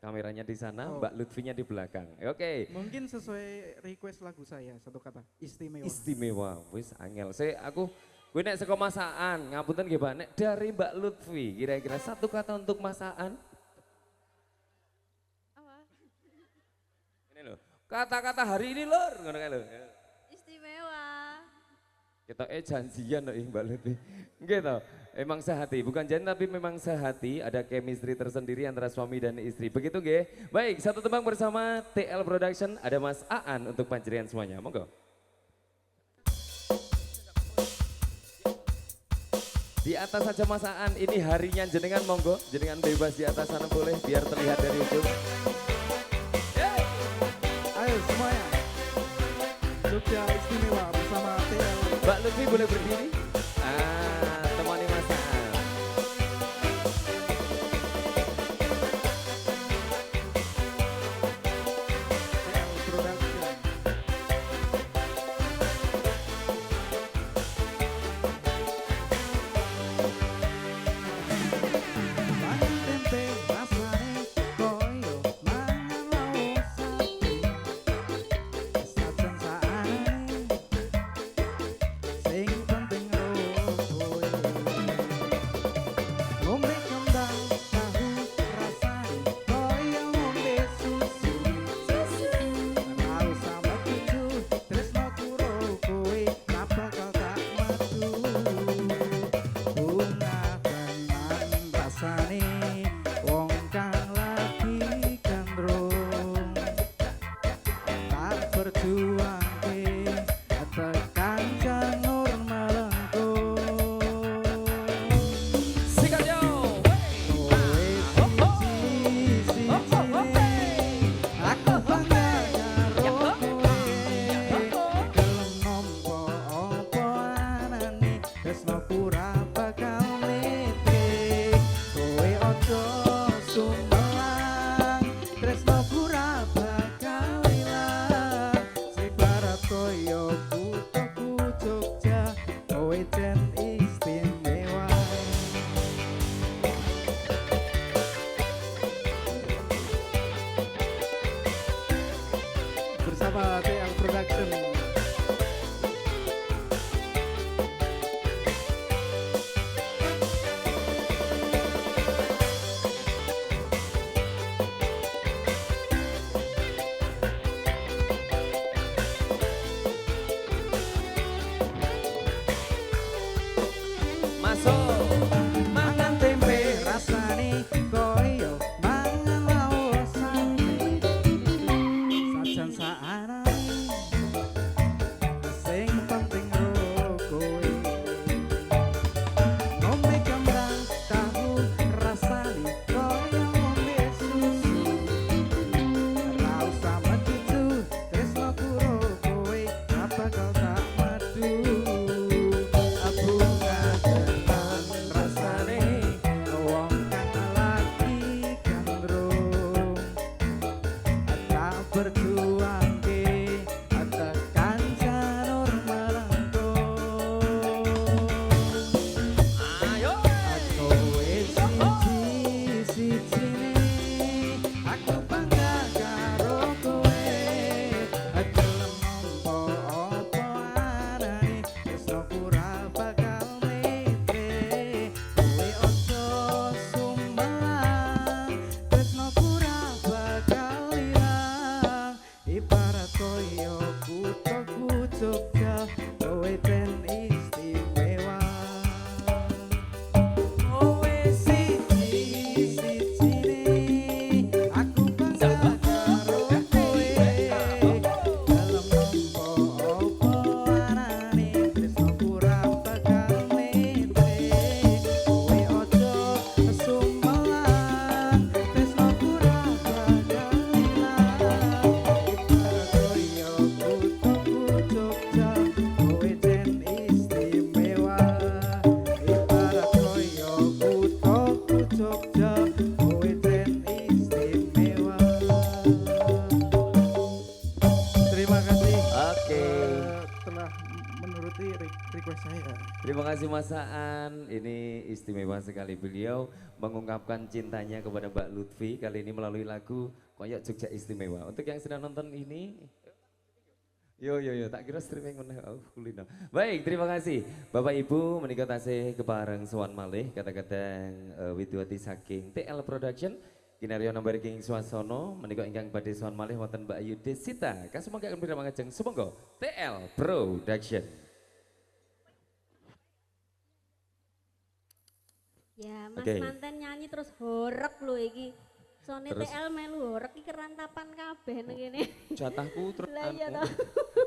Kameranya di sana, Oh. Mbak Lutfinya di belakang. Oke. Mungkin sesuai request lagu saya, satu kata, istimewa. Istimewa, wis angel. Aku Gue nek saka masakan, ngapunten nggih Mbak, nek dari Mbak Lutfi kira-kira satu kata untuk masakan. Apa? Ini loh, kata-kata hari ini lur, ngono kae lho. Istimewa. Kita janjian loh Mbak Lutfi. Nggih toh, emang sehati, bukan janji tapi memang sehati, ada chemistry tersendiri antara suami dan istri. Begitu nggih? Baik, satu tembang bersama TL Production, ada Mas Aan untuk panjenengan semuanya. Monggo. Di atas saja Mas Aan, ini harinya jenengan monggo, jenengan bebas di atas sana boleh biar terlihat dari ujung. Ayo semuanya. Jogja istimewa bersama TL. Mbak Lutfi boleh berdiri? Temani Mas Aan. TL Production. Mangan tempe rasane koyo mangan laos sapi. Saben saane sing penting kowe. Ngombe kembang tahu rasane koyo ngombe susu. Ora usah metu tresno karo kowe napa kau tak metu. Bunga tenan rasane wong kang lagi gandrung tak berjuangke tekan janur melengkung. Sikat yo. Kowe siji-sijine aku bangga karo kowe. Gelem nampa apa anane tresno pura bakal mete. Kowe aja sumelang tresno pura bakal ilang. Sibarat koyo kuthaku Jogja kowe jen istimewa. Bersama TL Production. Masuk. Mangan tempe rasane koyo mangan laos sapi. Sajan saarane sing penting karo kowe. Ngombe kembang tahu rasane koyo ngombe susu. Ora usah metu tresno karo kowe apa kau tak metu. Bunga tenan rasane wong kang lagi gandrung tak berjuangke tekan janur melengkung. Ayo. Kowe siji-sijine aku bangga karo kowe. Gelem nampa apa anane tresno pura bakal mete. Kowe aja sumelang tresno pura bakal ilang. Ibarat koyo kuthaku Jogja kowe ten istimewa. Kowe siji-sijine aku bangga karo kowe. Gelem nampa apa anane tresno pura bakal mete. Kowe aja sumelang tresno pura bakal ilang. Ibarat koyo kuthaku Jogja kowe jen istimewa. Ibarat koyo kuthaku Jogja kowe jen istimewa. Terima kasih Oke. telah menuruti request saya. Terima kasih Mas Aan, ini istimewa sekali beliau mengungkapkan cintanya kepada Mbak Lutfi kali ini melalui lagu Koyok Jogja Istimewa. Untuk yang sedang nonton ini, Yo, tak kira streaming meneh kulino. Baik, terima kasih Bapak Ibu menika tasih kepareng sowan malih kata-kata Widiwati saking TL Production. Kinaryo nambar king swasana menika ingkang badhe sowan malih wonten Mbak Ayu Desita. Kasumangga akan pira mangajeng sumangga TL Production. Ya, Mas Oke. manten nyanyi terus horek lho iki. Sone Terus? TL melu horek iki kerantapan kabeh nang kene. Jatahku terus Lah iya toh.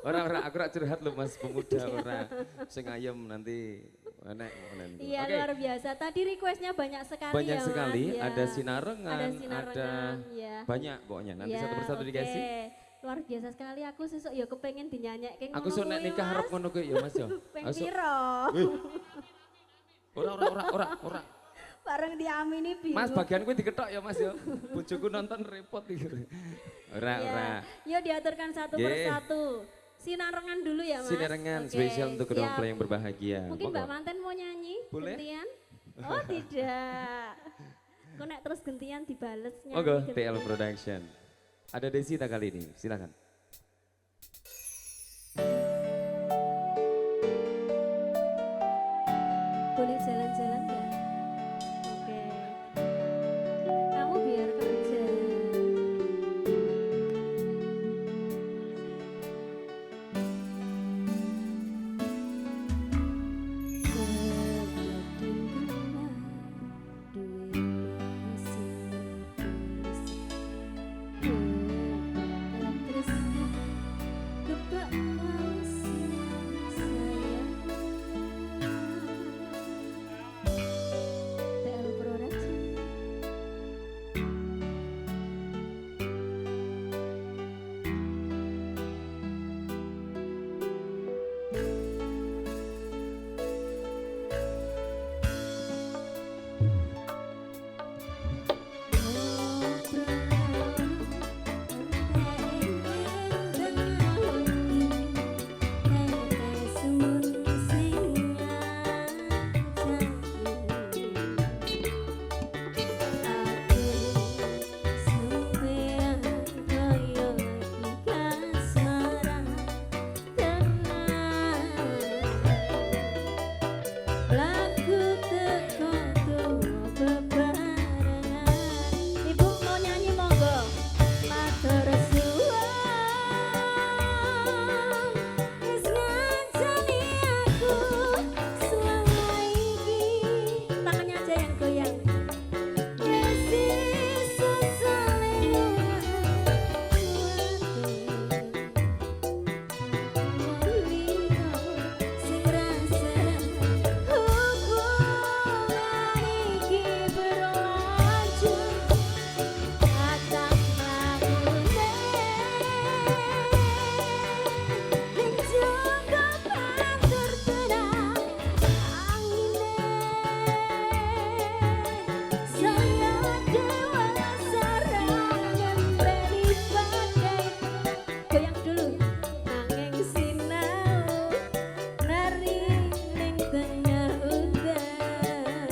Ora aku rak curhat lho Mas pemuda ora sing ayem nanti enek nanti. Iya, Oke. luar biasa. Tadi requestnya banyak sekali Banyak ya, Mas. sekali, Ya. ada sinarengan, Ada sinarengan, ya. banyak pokoknya. Nanti Ya, satu persatu oke. dikasih. Luar biasa sekali, aku sesuk ya kepengen dinyanyikke ngono Aku sok nek kuwi, nikah Mas. harap ngono kuwi ya Mas ya. Peng Asuk. piro? Ora. Bareng diamini bingung. Mas bagian kuwi diketok ya Mas ya. Bojoku nonton repot iki. Ora. Yuk diaturkan satu Nggih. persatu. Sinarengan dulu ya Mas. Sinarengan Oke, spesial untuk kedua siap. mempelai yang berbahagia. Mungkin Monggo. Mbak Manten mau nyanyi Boleh. gentian? Oh tidak. Kok nek terus gentian dibales nyanyi Monggo gentian. TL Production. Ada Desita kali ini, silakan. Boleh jalan-jalan nggak? Oke. Kamu biar kerja. TL Production. Lagu teko tuwa bebarengan. Ibu mau nyanyi monggo. Matur suwun. Wis ngancani aku selama ini. Tangannya aja yang goyang. Saya dewasa nyempeni badai. Goyang dulu. Nanging sinau nari ning tengah udan.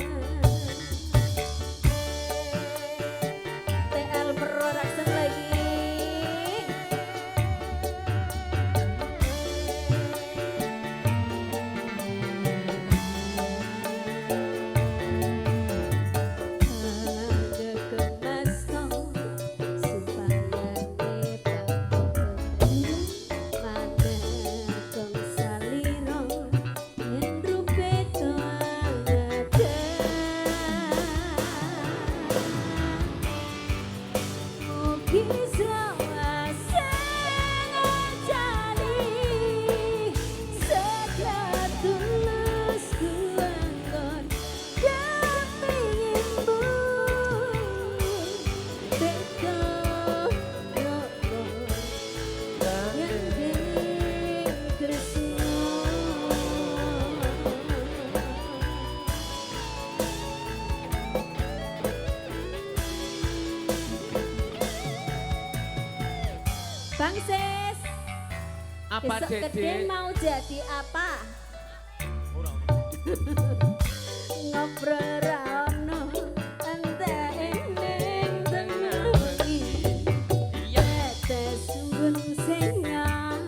TL Production lagi. Ada kemasko supaya kita mana kong saliro yen rupe to ada. Mugi selawase ngajari sedia tulus kuanggon kepinginmu beko roko ngending tresno. Bang Sis, Apa besok gede Dede? mau jadi apa? Ngobrol ra ono enteke ning tengah wengi. Tetes suwun sengan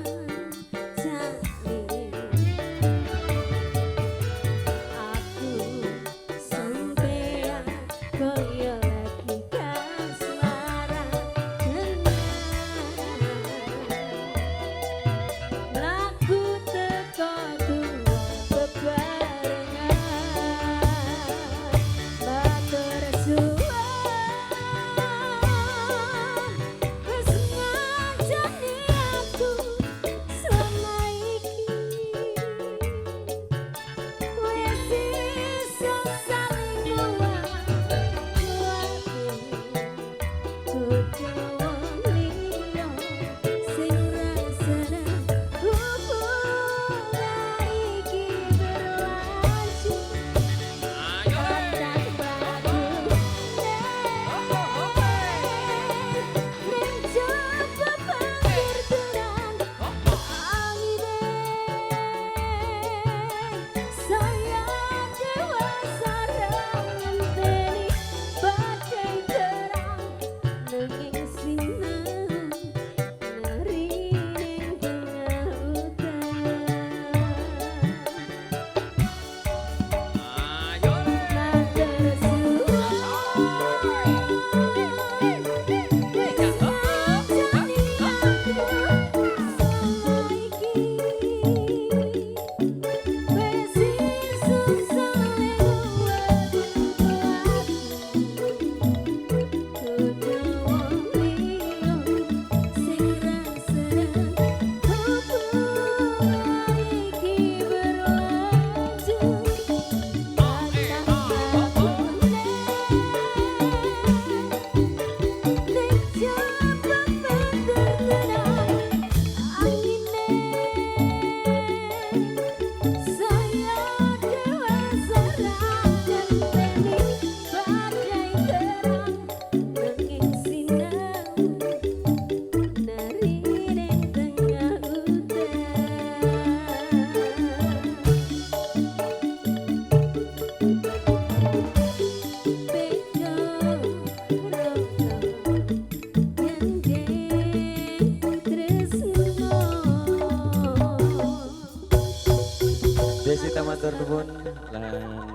Desita matur nuwun lan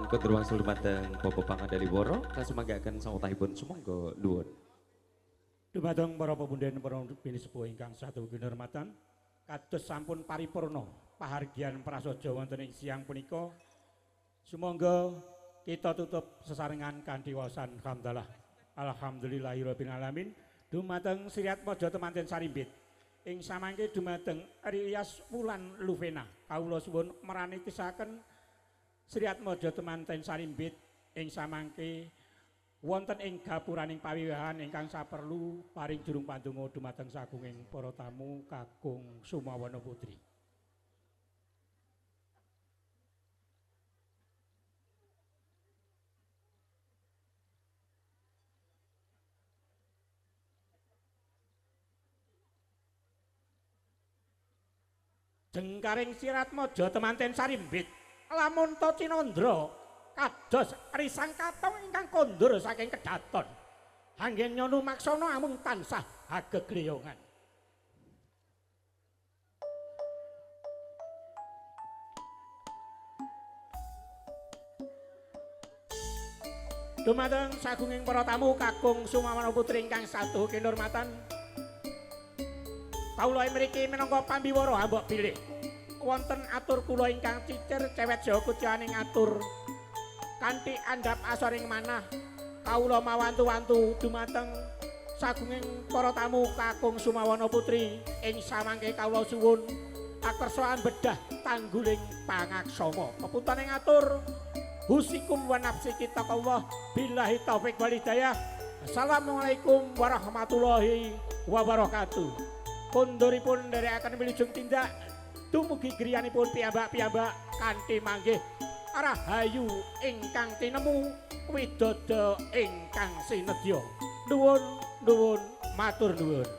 kondur wangsul dumateng Bapak Pangandaliworo kasumanggaken sawetahipun sumangga nuwun. Dumateng para pepunden para bini sepuh ingkang satu kinurmatan kados sampun paripurna pahargyan prasaja wonten ing siang punika sumangga kita tutup sesarengan kanthi waosan hamdalah alhamdulillahirabbil alamin dumateng Sri Atmaja temanten sarimbit ing samangke dumateng Rias Wulan Luvena kawula suwun maranitisaken Sri Atmaja temanten sarimbit ing samangke wonten ing gapuraning pawiwahan ingkang saperlu paring jurung pandonga dumateng sagunging para tamu kakung Sumawana Putri. Jengkaring Sri Atmaja temanten sarimbit lamun to Cinandra kados risang katong ingkang kondur saking kedaton anggen nyono maksana amung tansah agegreongan dumateng sagunging para tamu kakung Sumawana Putri ingkang satu kinurmatan kawula mriki minangka pambiwara hambok bilih wonten atur kula ingkang cicir cewek Jawa Kutyaning atur kanthi andhap asoring manah kawula mawantu-wantu dumateng sagunging para tamu kakung Sumawana Putri ing samangke kawula suwun akersoan bedah tangguling pangaksama pepuntaning atur husikum wa nafsi kita Allah billahi taufik wal hidayah. Assalamualaikum warahmatullahi wabarakatuh. Kondoripun nderekaken wilujeng tindak dumugi griyanipun piyambak-piyambak kanthi manggih rahayu ingkang tinemu widodо ingkang sinedya. Nuwun matur nuwun.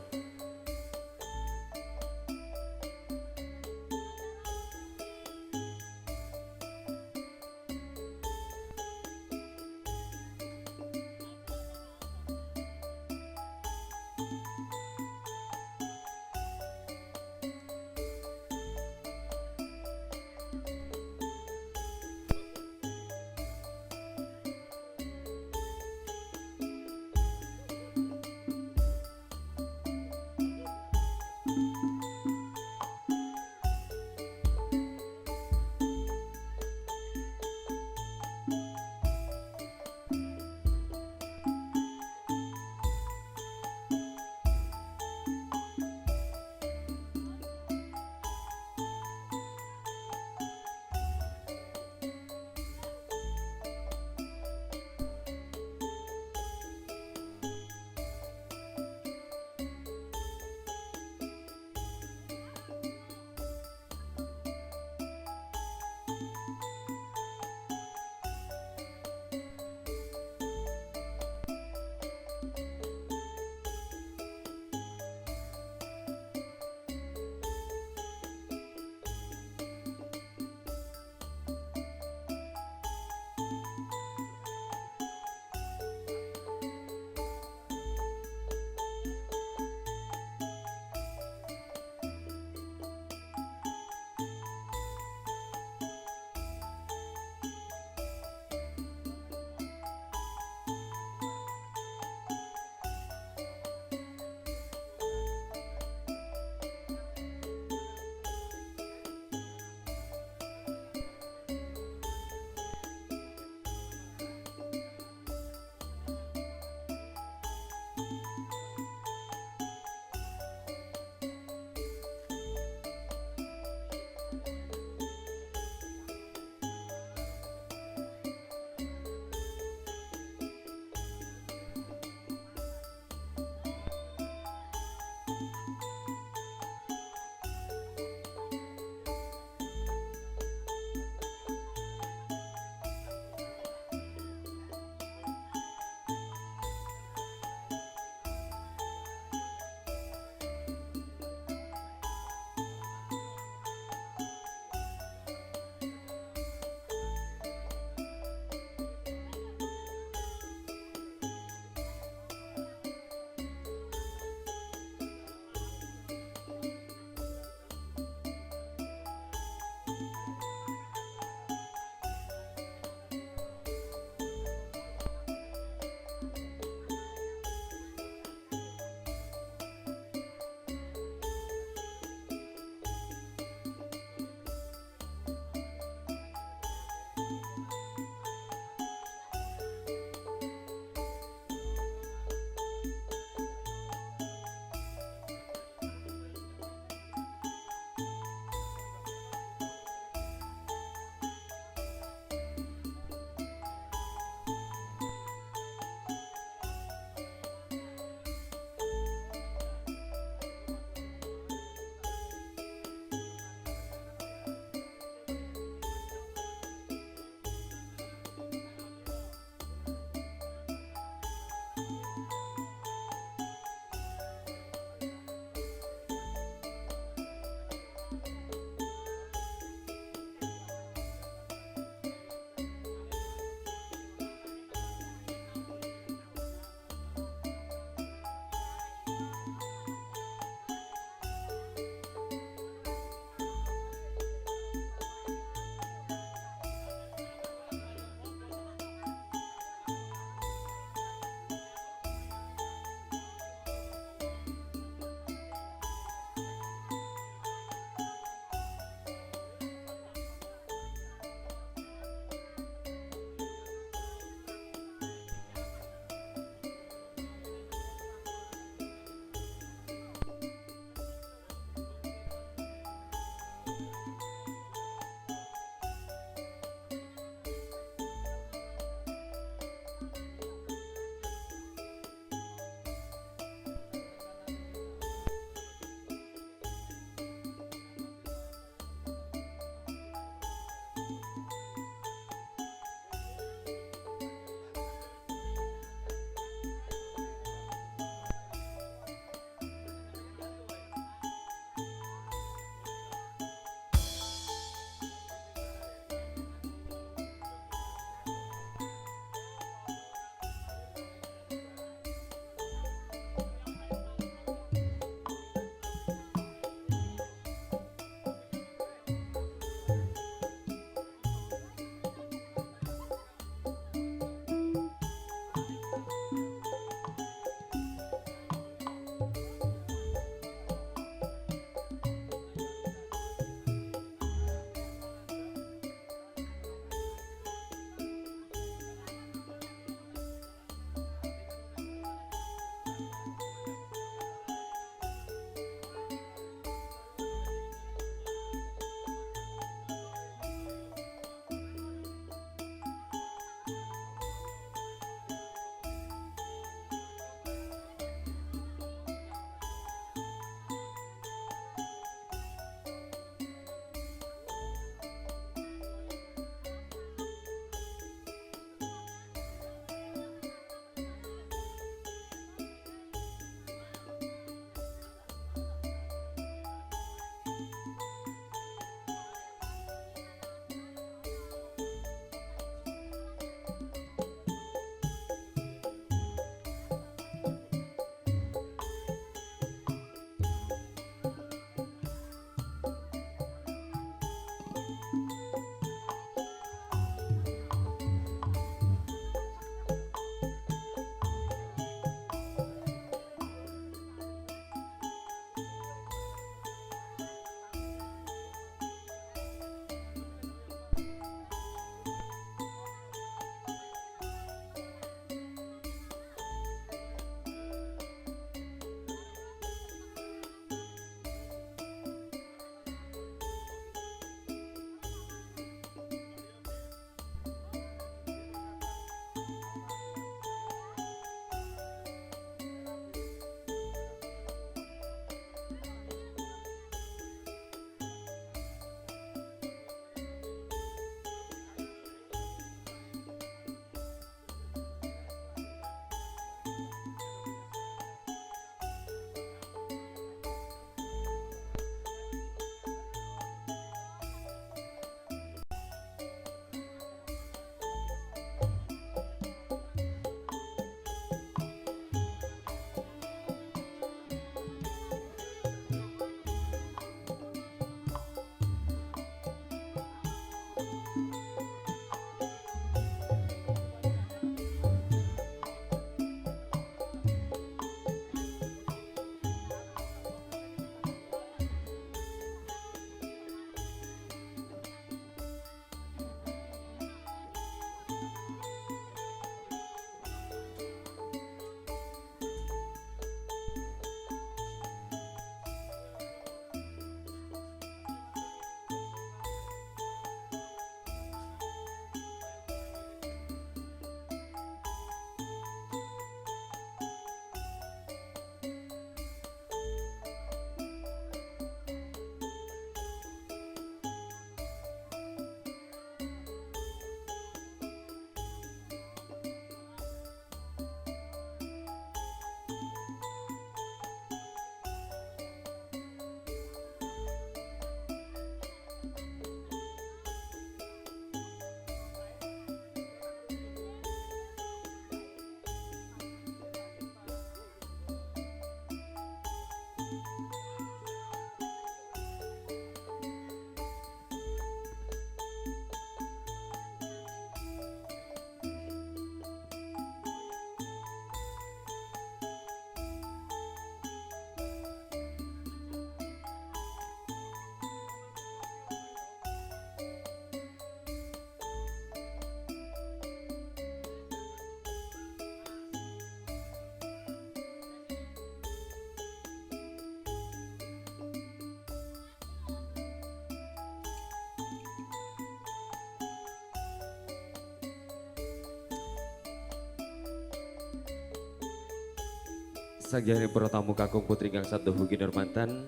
sagyare para tamu kakung putri kang sadoho kinurmatan.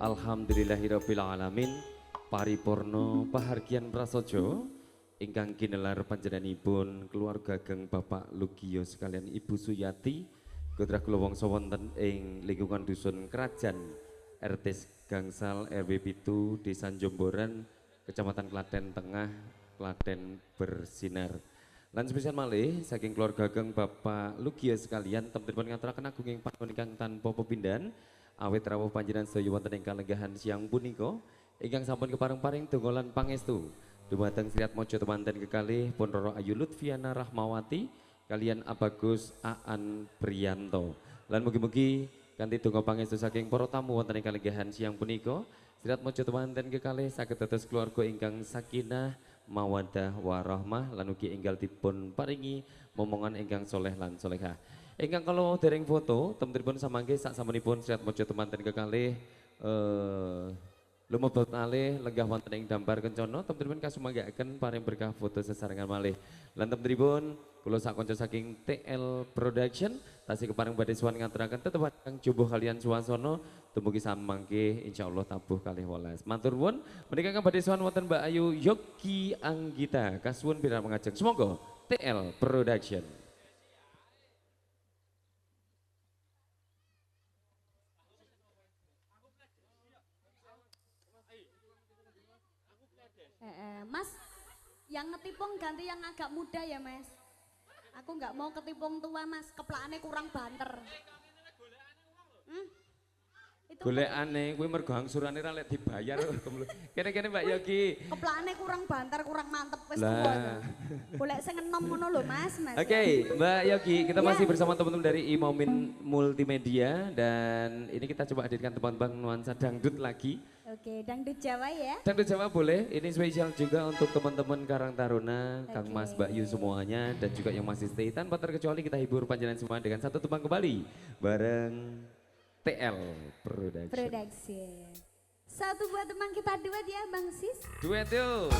Alhamdulillahirabbil alamin. Paripurna pahargyan prasaja ingkang kinelar panjenenganipun keluarga geng Bapak Lugiyo sekalian Ibu Suyati putra kula wangsa wonten ing lingkungan dusun Krajan RT Gangsal RW 7 Desa Jomboran Kecamatan Klaten Tengah Klaten Bersinar. Lan spesial malih saking keluarga geng Bapak Lugiyo sekalian temtunipun ngaturaken agunging panuwun ingkang tanpa pepindhan awit rawuh panjenengan sedaya wonten ing kalenggahan siang punika ingkang sampun kepareng-paring donga lan pangestu dumateng Sri Atmaja temanten kekalih Pun Roro Ayu Lutfiana Rahmawati kalian Abagus Aan Priyanto. Lan mugi-mugi kanthi donga pangestu saking para tamu wonten ing kalenggahan siang punika Sri Atmaja temanten kekalih saged dados keluarga ingkang sakinah mawaddah warahmah lan ugi enggal dipun paringi momongan ingkang soleh lan solehah. Ingkang kalau dereng foto teman-teman samangke sak samunipun Sri Atmaja temanten kekalih lumebet malih lenggah wonten ing Dambar Kencana teman-teman kasumanggaken paring berkah foto sesarengan malih. Lan teman-teman kula sak kanca saking TL Production tasih kepareng badhe suwan ngaturaken tetep kang jubuh kalian suwasana dumugi samangke insyaallah tabuh kalih welas. Matur nuwun menika kang badhe suwan wonten Mbak Ayu Yogi Anggita kasuwun piran mengajeng semoga TL Production. Mas, yang ngetipung ganti yang agak muda ya Mas. Aku nggak mau ketipung tua Mas, keplakannya kurang banter. Itu Golekane kuwi mergo angsurane ra lek dibayar. Kene-kene Mbak Yogi. keplakannya kurang banter, kurang mantep wis tua. Golek sing enom ngono lho Mas. Oke, Mbak Yogi, kita masih bersama teman-teman dari Imaumin Multimedia dan ini kita coba hadirkan teman-teman nuansa dangdut lagi. Oke, dangdut Jawa ya. Dangdut Jawa boleh, ini spesial juga untuk teman-teman Karang Taruna, Kang Mas, Mbak Yu semuanya dan juga yang masih stay. Tanpa terkecuali kita hibur panjenengan semua dengan satu tembang kembali bareng TL Production. Satu buat teman kita duet ya Bang Sis. Duet yuk.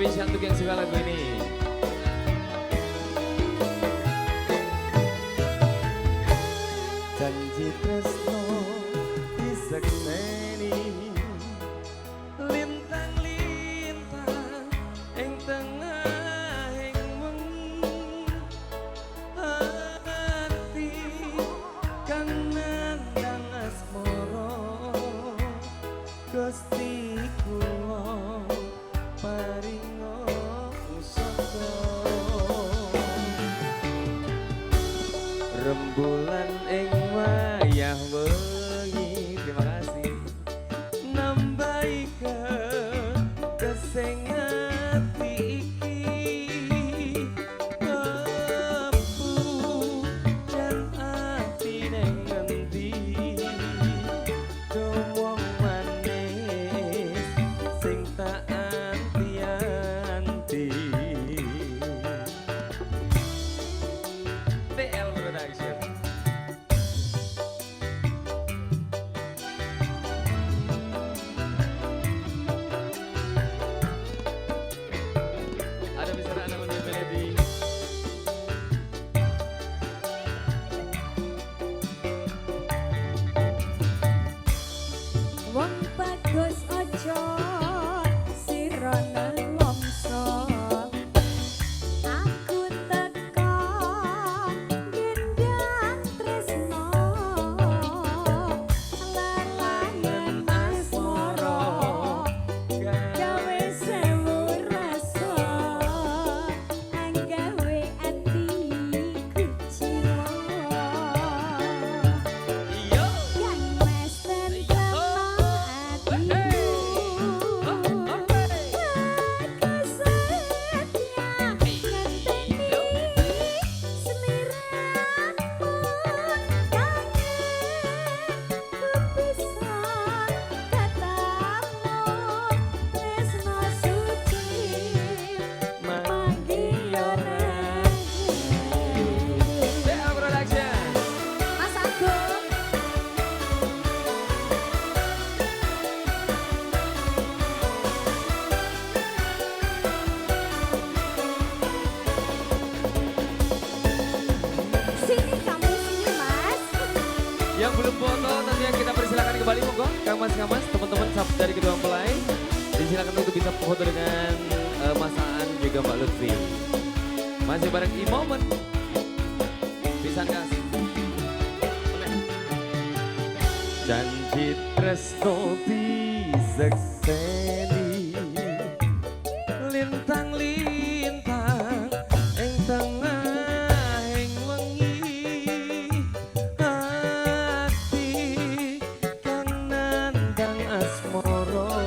Spesial untuk yang suka lagu ini. Janji tresno disekseni lintang-lintang ing tengah ing wengi ati kang nandang asmara Gusti kula paringa Mas, teman-teman dari kedua mempelai. Disilakan untuk bisa foto dengan Mas Aan juga Mbak Lutfi. Masih bareng E-Moment. Bisa kasih. Janji tresno disekseni lintang-lintang ing tengah ing wengi ati kang nandang asmara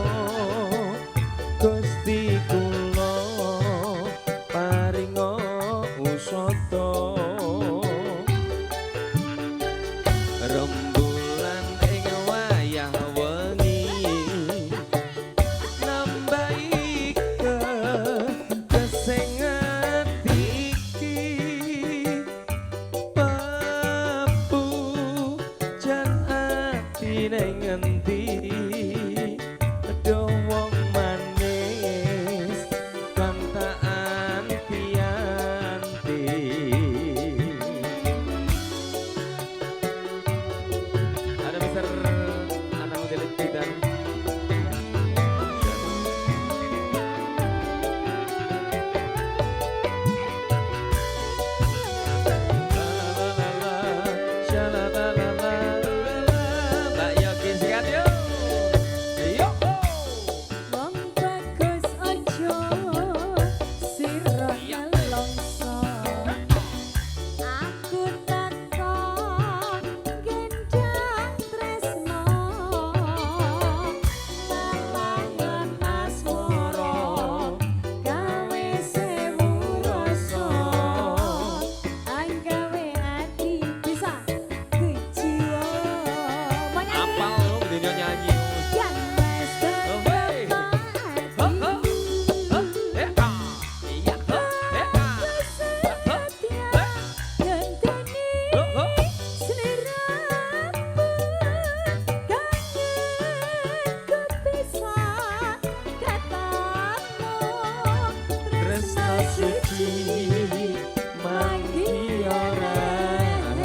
Gusti kula paringa usata rembulan ing wayah wengi nambahi kesengat iki papu jan ati ning ngendi wong manis kang tak anti-anti ada besar anak model dan Mbak Yogi sikat yuk. Yuk. Wong bagus ojo sira nelongso aku teko gendang tresno lalangan asmara gawe sewu rasa anggawe ati bisa kejiwa Apal lu dunia nyanyi. yang wis Oh, hey. Oh, oh. Oh, eh, ah. Iya, oh, eh, ah. Oh, oh. Tresno suci mangki ora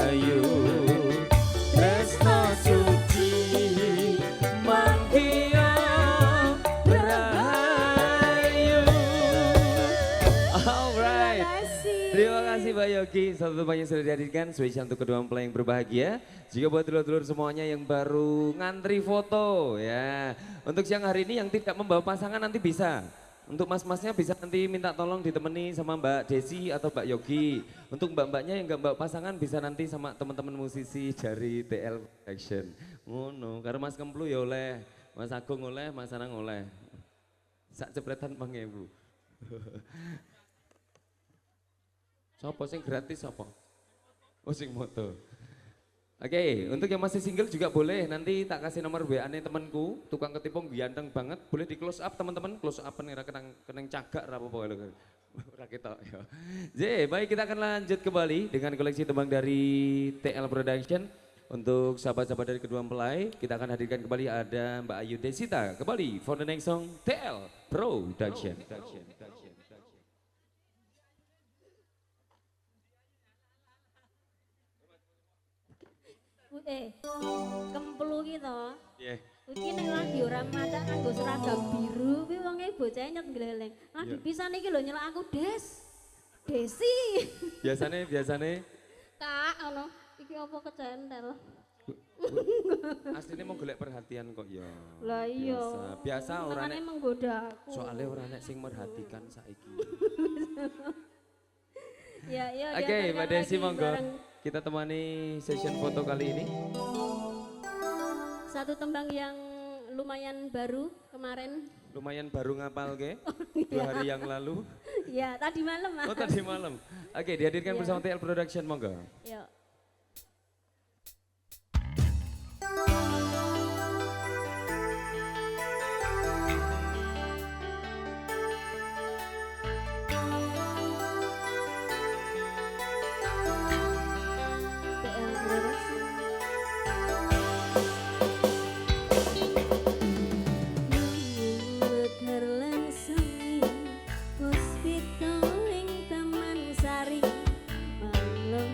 ayu Tresno suci mangki ora ayu. Alright. Terima kasih Mbak Yogi, satu banyak sudah dihadirkan spesial untuk kedua mempelai yang berbahagia. Juga buat dulur-dulur semuanya yang baru ngantri foto ya. Untuk siang hari ini yang tidak membawa pasangan nanti bisa. Untuk mas-masnya bisa nanti minta tolong ditemani sama Mbak Desi atau Mbak Yogi. Untuk mbak-mbaknya yang nggak bawa pasangan bisa nanti sama teman-teman musisi dari TL Action. Ngono, karena Mas Kemplu ya oleh, Mas Agung oleh, Mas Anang oleh. Sak cepretan 5.000. Sopo sing gratis sopo? Oh sing moto. Oke, untuk yang masih single juga boleh. Nanti tak kasih nomor WA-nya temanku, tukang ketipung ganteng banget. Boleh di close up teman-teman, close up nih kenang cagak apa-apa lho. Rakita ya. Jadi, baik kita akan lanjut kembali dengan koleksi tembang dari TL Production. Untuk sahabat-sahabat dari kedua mempelai, kita akan hadirkan kembali ada Mbak Ayu Desita kembali for the next song TL Production. Kempelu gitu. Iya. Iki nek lagi ora madak nganggo seragam biru, kuwi wonge bocah nyet gleleng. Lagi pisan iki lho nyelak aku, Des. Desi. Biasane Kak, ngono. Iki apa kecentel? aslinya mau golek perhatian kok ya. Lah iya. Biasa ora nek menggoda aku. soalnya ora nek sing merhatikan saiki. Ya, ya. Oke, Mbak Desi lagi monggo. bareng Kita temani session foto kali ini. satu tembang yang lumayan baru kemarin. Lumayan baru ngapal ke? 2 hari yang lalu. Ya, tadi malam, Mas. Oh tadi malam. Oke, dihadirkan Iya. bersama TL Production monggo. Yuk. PL Production. Mekar lan sami, puspita ing taman sari, malam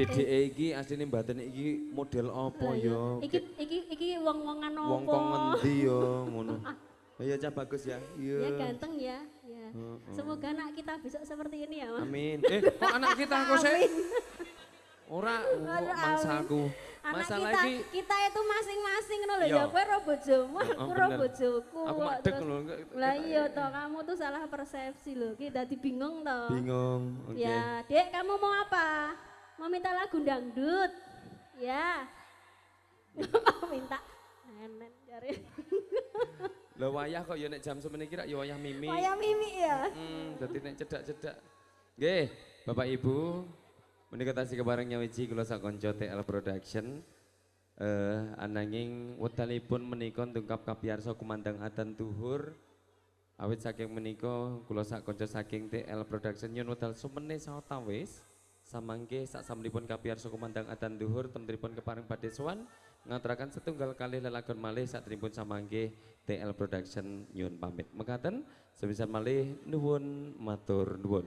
DDE iki asline mbaten iki model apa ya? Iki wong-wongan apa? Wong kok ngendi ya ngono. Ya cah bagus ya. Ya ganteng ya. Ya. Semoga anak kita besok seperti ini ya, Mas. Amin. Kok anak kita kok sih? Ora mangsaku. Masalah iki kita itu masing-masing ngono lho ya. Kowe ro bojomu, aku ro bojoku. Aku madeg lho. Lah iya toh, kamu tuh salah persepsi lho. Ki dadi bingung toh. Bingung. Oke. Ya, Dek, kamu mau apa? Mau minta lagu dangdut? Ya. Minta nenen jare. Lah wayah kok ya nek jam semene iki rak ya wayah mimi. Wayah mimi ya. Dadi nek cedak-cedak. Nggih, Bapak Ibu, menika tasih kebareng nyawiji kula sak kanca TL Production. Ananging wektalipun menika tungkap kapiyarsa kumandang adzan zuhur. Awit saking menika kula sak kanca saking TL Production nyuwun wedal sumene sawetawis samangke sak sampunipun kapiyarsa kumandang adzan zuhur temtripun kepareng badhe sowan ngaturaken setunggal kali lelagon malih satripun samangke TL Production nyuwun pamit. Mekaten semisal malih nuwun matur nuwun.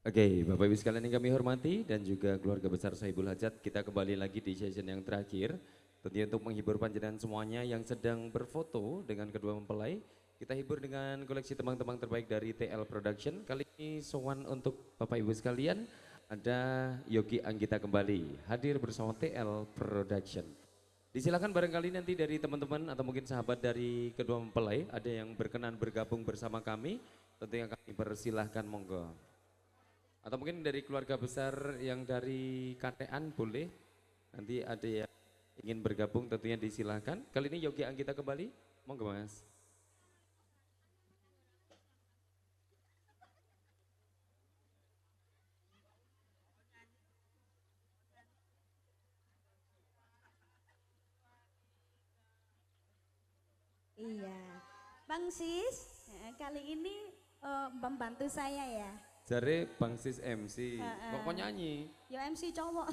Oke, Bapak Ibu sekalian yang kami hormati dan juga keluarga besar Sohibul Hajat, kita kembali lagi di session yang terakhir. Tentunya untuk menghibur panjenengan semuanya yang sedang berfoto dengan kedua mempelai, kita hibur dengan koleksi teman-teman terbaik dari TL Production. Kali ini sowan untuk Bapak Ibu sekalian, ada Yogi Anggita kembali hadir bersama TL Production. Disilakan barangkali nanti dari teman-teman atau mungkin sahabat dari kedua mempelai ada yang berkenan bergabung bersama kami, tentunya kami persilahkan monggo. Atau mungkin dari keluarga besar yang dari KTN boleh, nanti ada yang ingin bergabung tentunya disilahkan. Kali ini Yogi Anggita kembali, monggo Mas. Iya, Bang Sis, kali ini membantu saya ya. Jare Bang Sis MC, kok nyanyi? Ya MC cowok,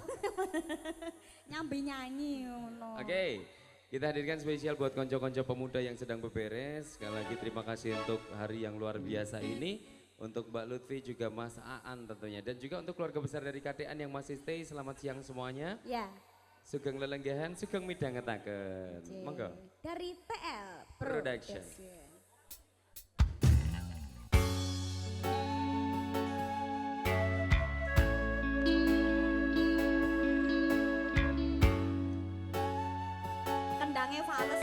nyambi nyanyi ngono. Oke, kita hadirkan spesial buat konco-konco pemuda yang sedang beberes. Sekali lagi terima kasih untuk hari yang luar biasa ini. Untuk Mbak Lutfi juga Mas Aan tentunya. Dan juga untuk keluarga besar dari KTN yang masih stay, selamat siang semuanya. Ya. Sugeng lelenggahan, sugeng midhangetaken. Monggo. Dari TL Production. Kendangnya fales.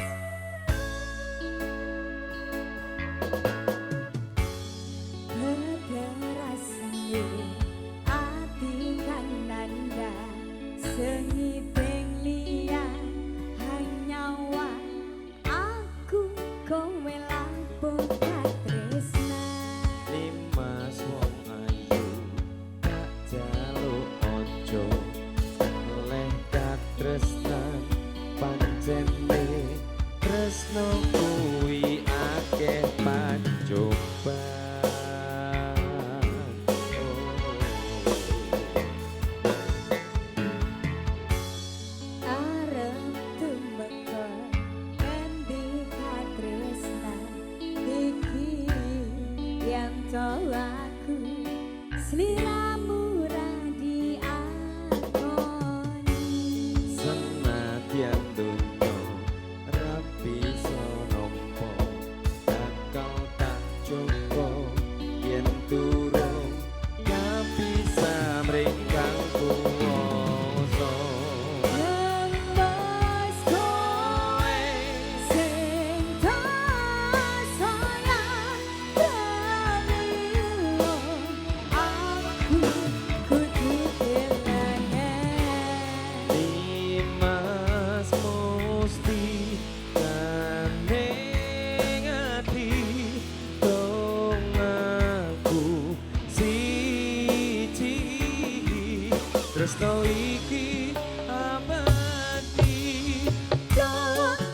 Berderasane ati kang nanda sengiping liyan hanyawa aku kowe lampung katresna. Limas wong ayu tak jaluk ojo oleh katresnan pancene tresno kuwi akeh pancoban. Arep tumeka endi katresna iki yen to aku sliramu ra diakoni. Senadyan donya rapi sonompo bakal tak coba yen turung kapisa mringkang kuwasa. Lembas kowe sing tak sayang pramila aku kudu kelangan. Limas musti kaneng ati dong aku siji tresno iki abadi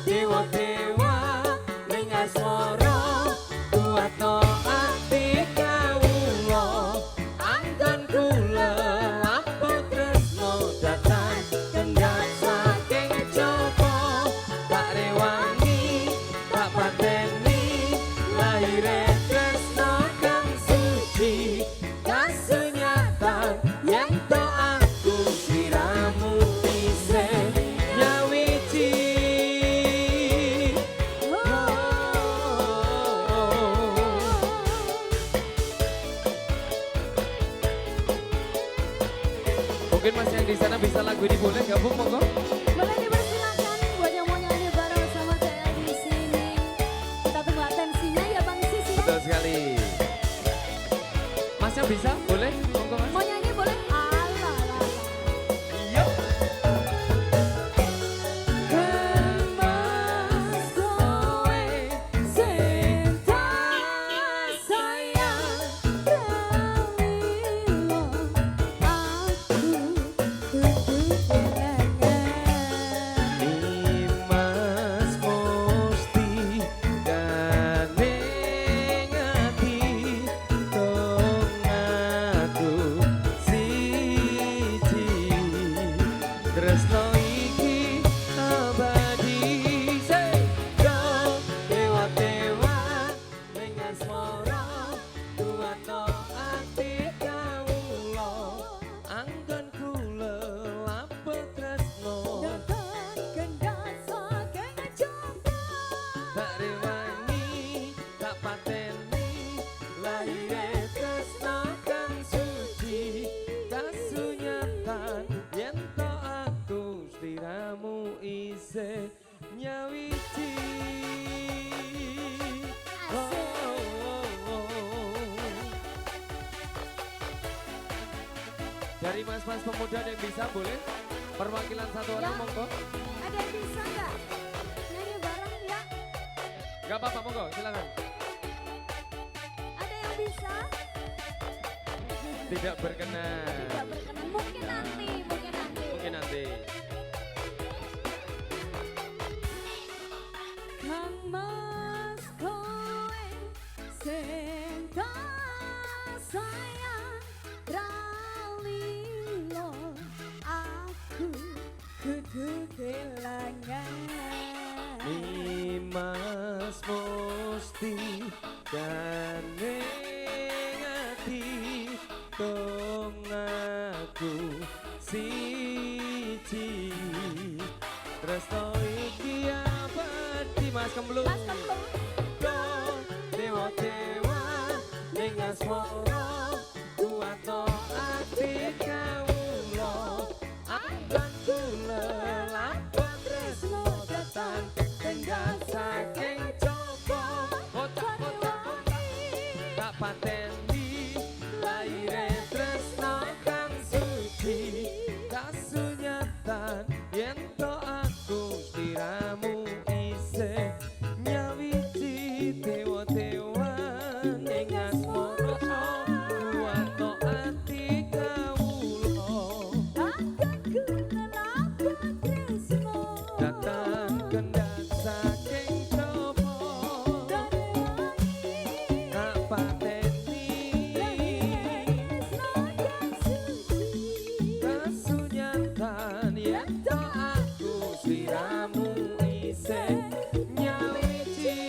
dewa-dewa ning asmara kuatno ati kawula anggon kula lampah tresno datang kendhat saking coba tak rewangi tak pateni lahire tresno kang suci kasunyatan yen to aku siramu isih nyawiji. Mungkin Mas yang di sana bisa lagu ini boleh gabung monggo. Boleh dipersilakan buat yang mau nyanyi bareng sama saya di sini. Kita tunggu atensinya ya Bang Sisi. Betul sekali. Mas yang bisa boleh monggo Mas. Mau nyanyi boleh? Alah. Yuk. Lembas kowe sing tak sayang pramila aku kudu kelangan. Limas musti kaneng ati dong Dari mas-mas pemuda yang bisa boleh perwakilan satu orang Ya. monggo. Ada yang bisa nggak? Nyanyi bareng ya? Gak apa-apa monggo silakan. Ada yang bisa? Tidak berkenan. Tidak berkenan. Mungkin nanti, mungkin nanti. Mungkin nanti. Kang Mas kowe sing tak sayang ralilo aku kudu kelangan. Nimas musti kaneng ati tong aku siji tresno iki abadi Mas Kemlu Mas Kemlu. dewa dewa ning asmara kuwato ati kawula akan kula lapor tresno datang tenggang saking coba otak-otak tak pateni laire tresno kang suci kasunyatan yen to aku sliramu isih nyawiji dewa-dewa ning asmara kuwato ati kawula Akan kula lapor tresno datang kendang saking coba dari wangi tak pateni tresno kang suci. kasunyatan yen to aku sliramu isih nyawiji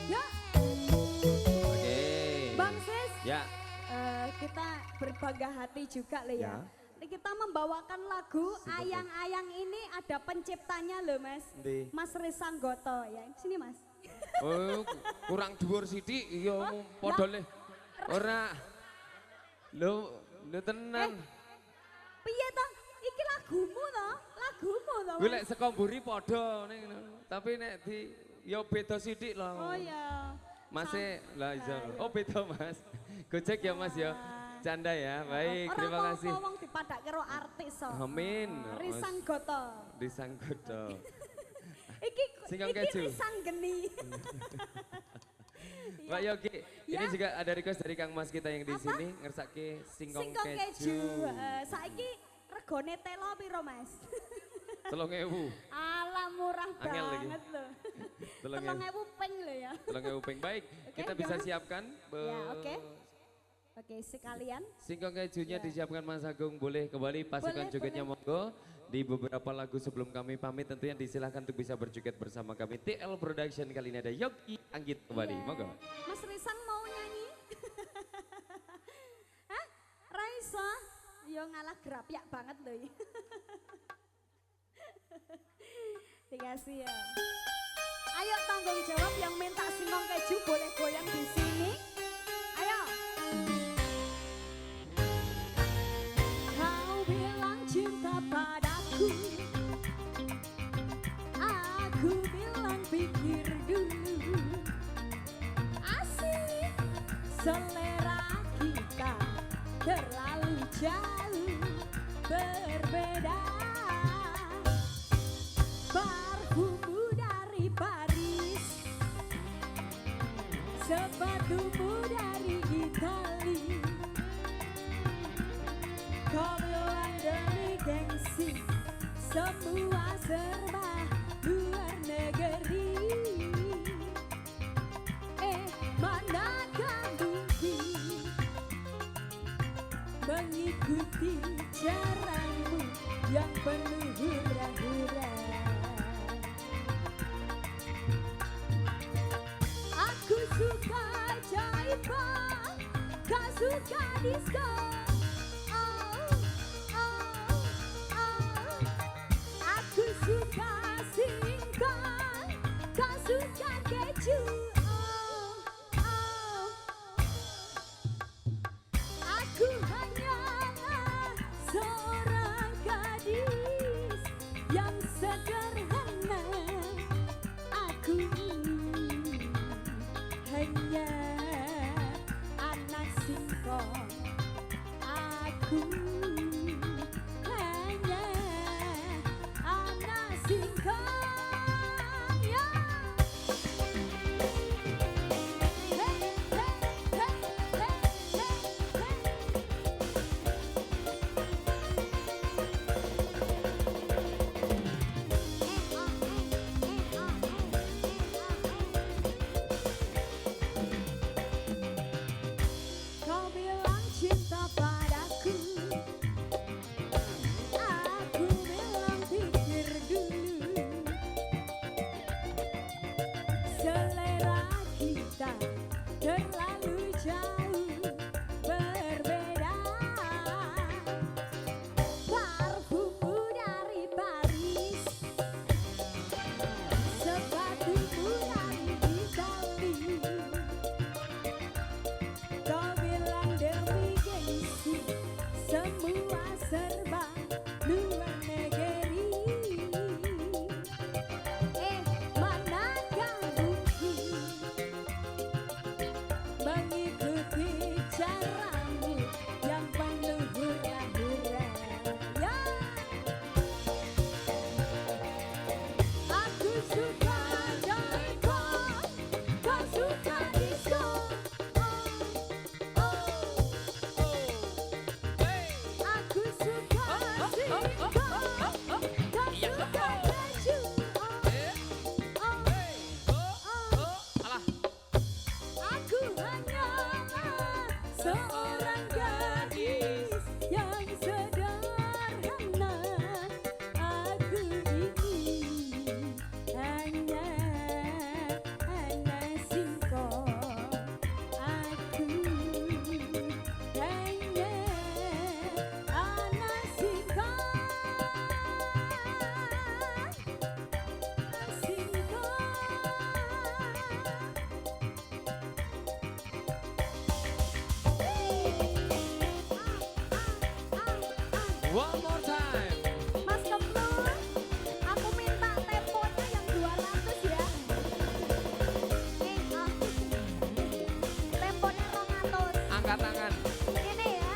Ya, Oke Bang Sis, ya kita berbangga hati juga loh ya. Ya. Ini kita membawakan lagu Ayang-Ayang ini ada penciptanya loh Mas. Ndi? Mas Risanggoto ya. Sini Mas. oh kurang dhuwur sithik iya padha le ora lho tenan Piye toh? Iki lagumu toh? Lagumu toh? gue Mas? lek saka mburi padha ning tapi nek di ya beda sithik lho Oh ya. Mas lah iso oh beda Mas gojek ya Mas ya canda ya baik terima kasih Orang ngomong dipadak karo artis so. amin Risanggoto. disanggoto Iki Singkong iki keju. Risang geni. Mbak Yogi, ini Ya. juga ada request dari Kang Mas kita yang di Apa? sini ngersake singkong Singkong keju. keju. Saiki regone telo piro Mas? 3.000. Alah murah Angel lagi. banget loh. 3.000. 3.000 peng loh ya. 3.000 peng. Baik, Oke, kita bisa gimana? siapkan. Ya, oke. Oke, sekalian. Singkong kejunya Ya. disiapkan Mas Agung, boleh kembali pasukan Boleh, jogetnya boleh. monggo. Di beberapa lagu sebelum kami pamit tentunya disilahkan untuk bisa berjoget bersama kami. TL Production kali ini ada Yogi Anggit kembali, Iya. monggo. Mas Risang mau nyanyi? Hah? Raisa? Yo ngalah gerapiak banget loh. Dikasih ya. Ayo tanggung jawab yang minta singkong keju boleh goyang di sini. Ayo. Kau bilang cinta padaku. Aku bilang pikir dulu. Asik. Selera kita terlalu jauh berbeda. Parfummu dari Paris, sepatumu dari Itali. Kau bilang demi gengsi, semua serba luar negeri. Manakah mungkin mengikuti caramu yang penuh hura-hura. Aku suka jaipan, kau suka disco. Oh, oh, oh. Aku suka singkong, kau suka keju. Oh, oh. Aku hanyalah seorang gadis One more time. Mas Kemlu, aku minta temponya yang 200 ya. Temponya 200. Angkat tangan. Ini ya.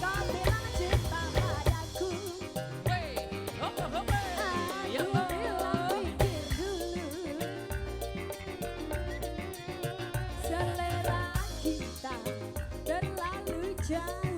Kau bilang cinta padaku. Wey, hop, hop, hey. Aku bilang pikir dulu. Selera kita terlalu jauh.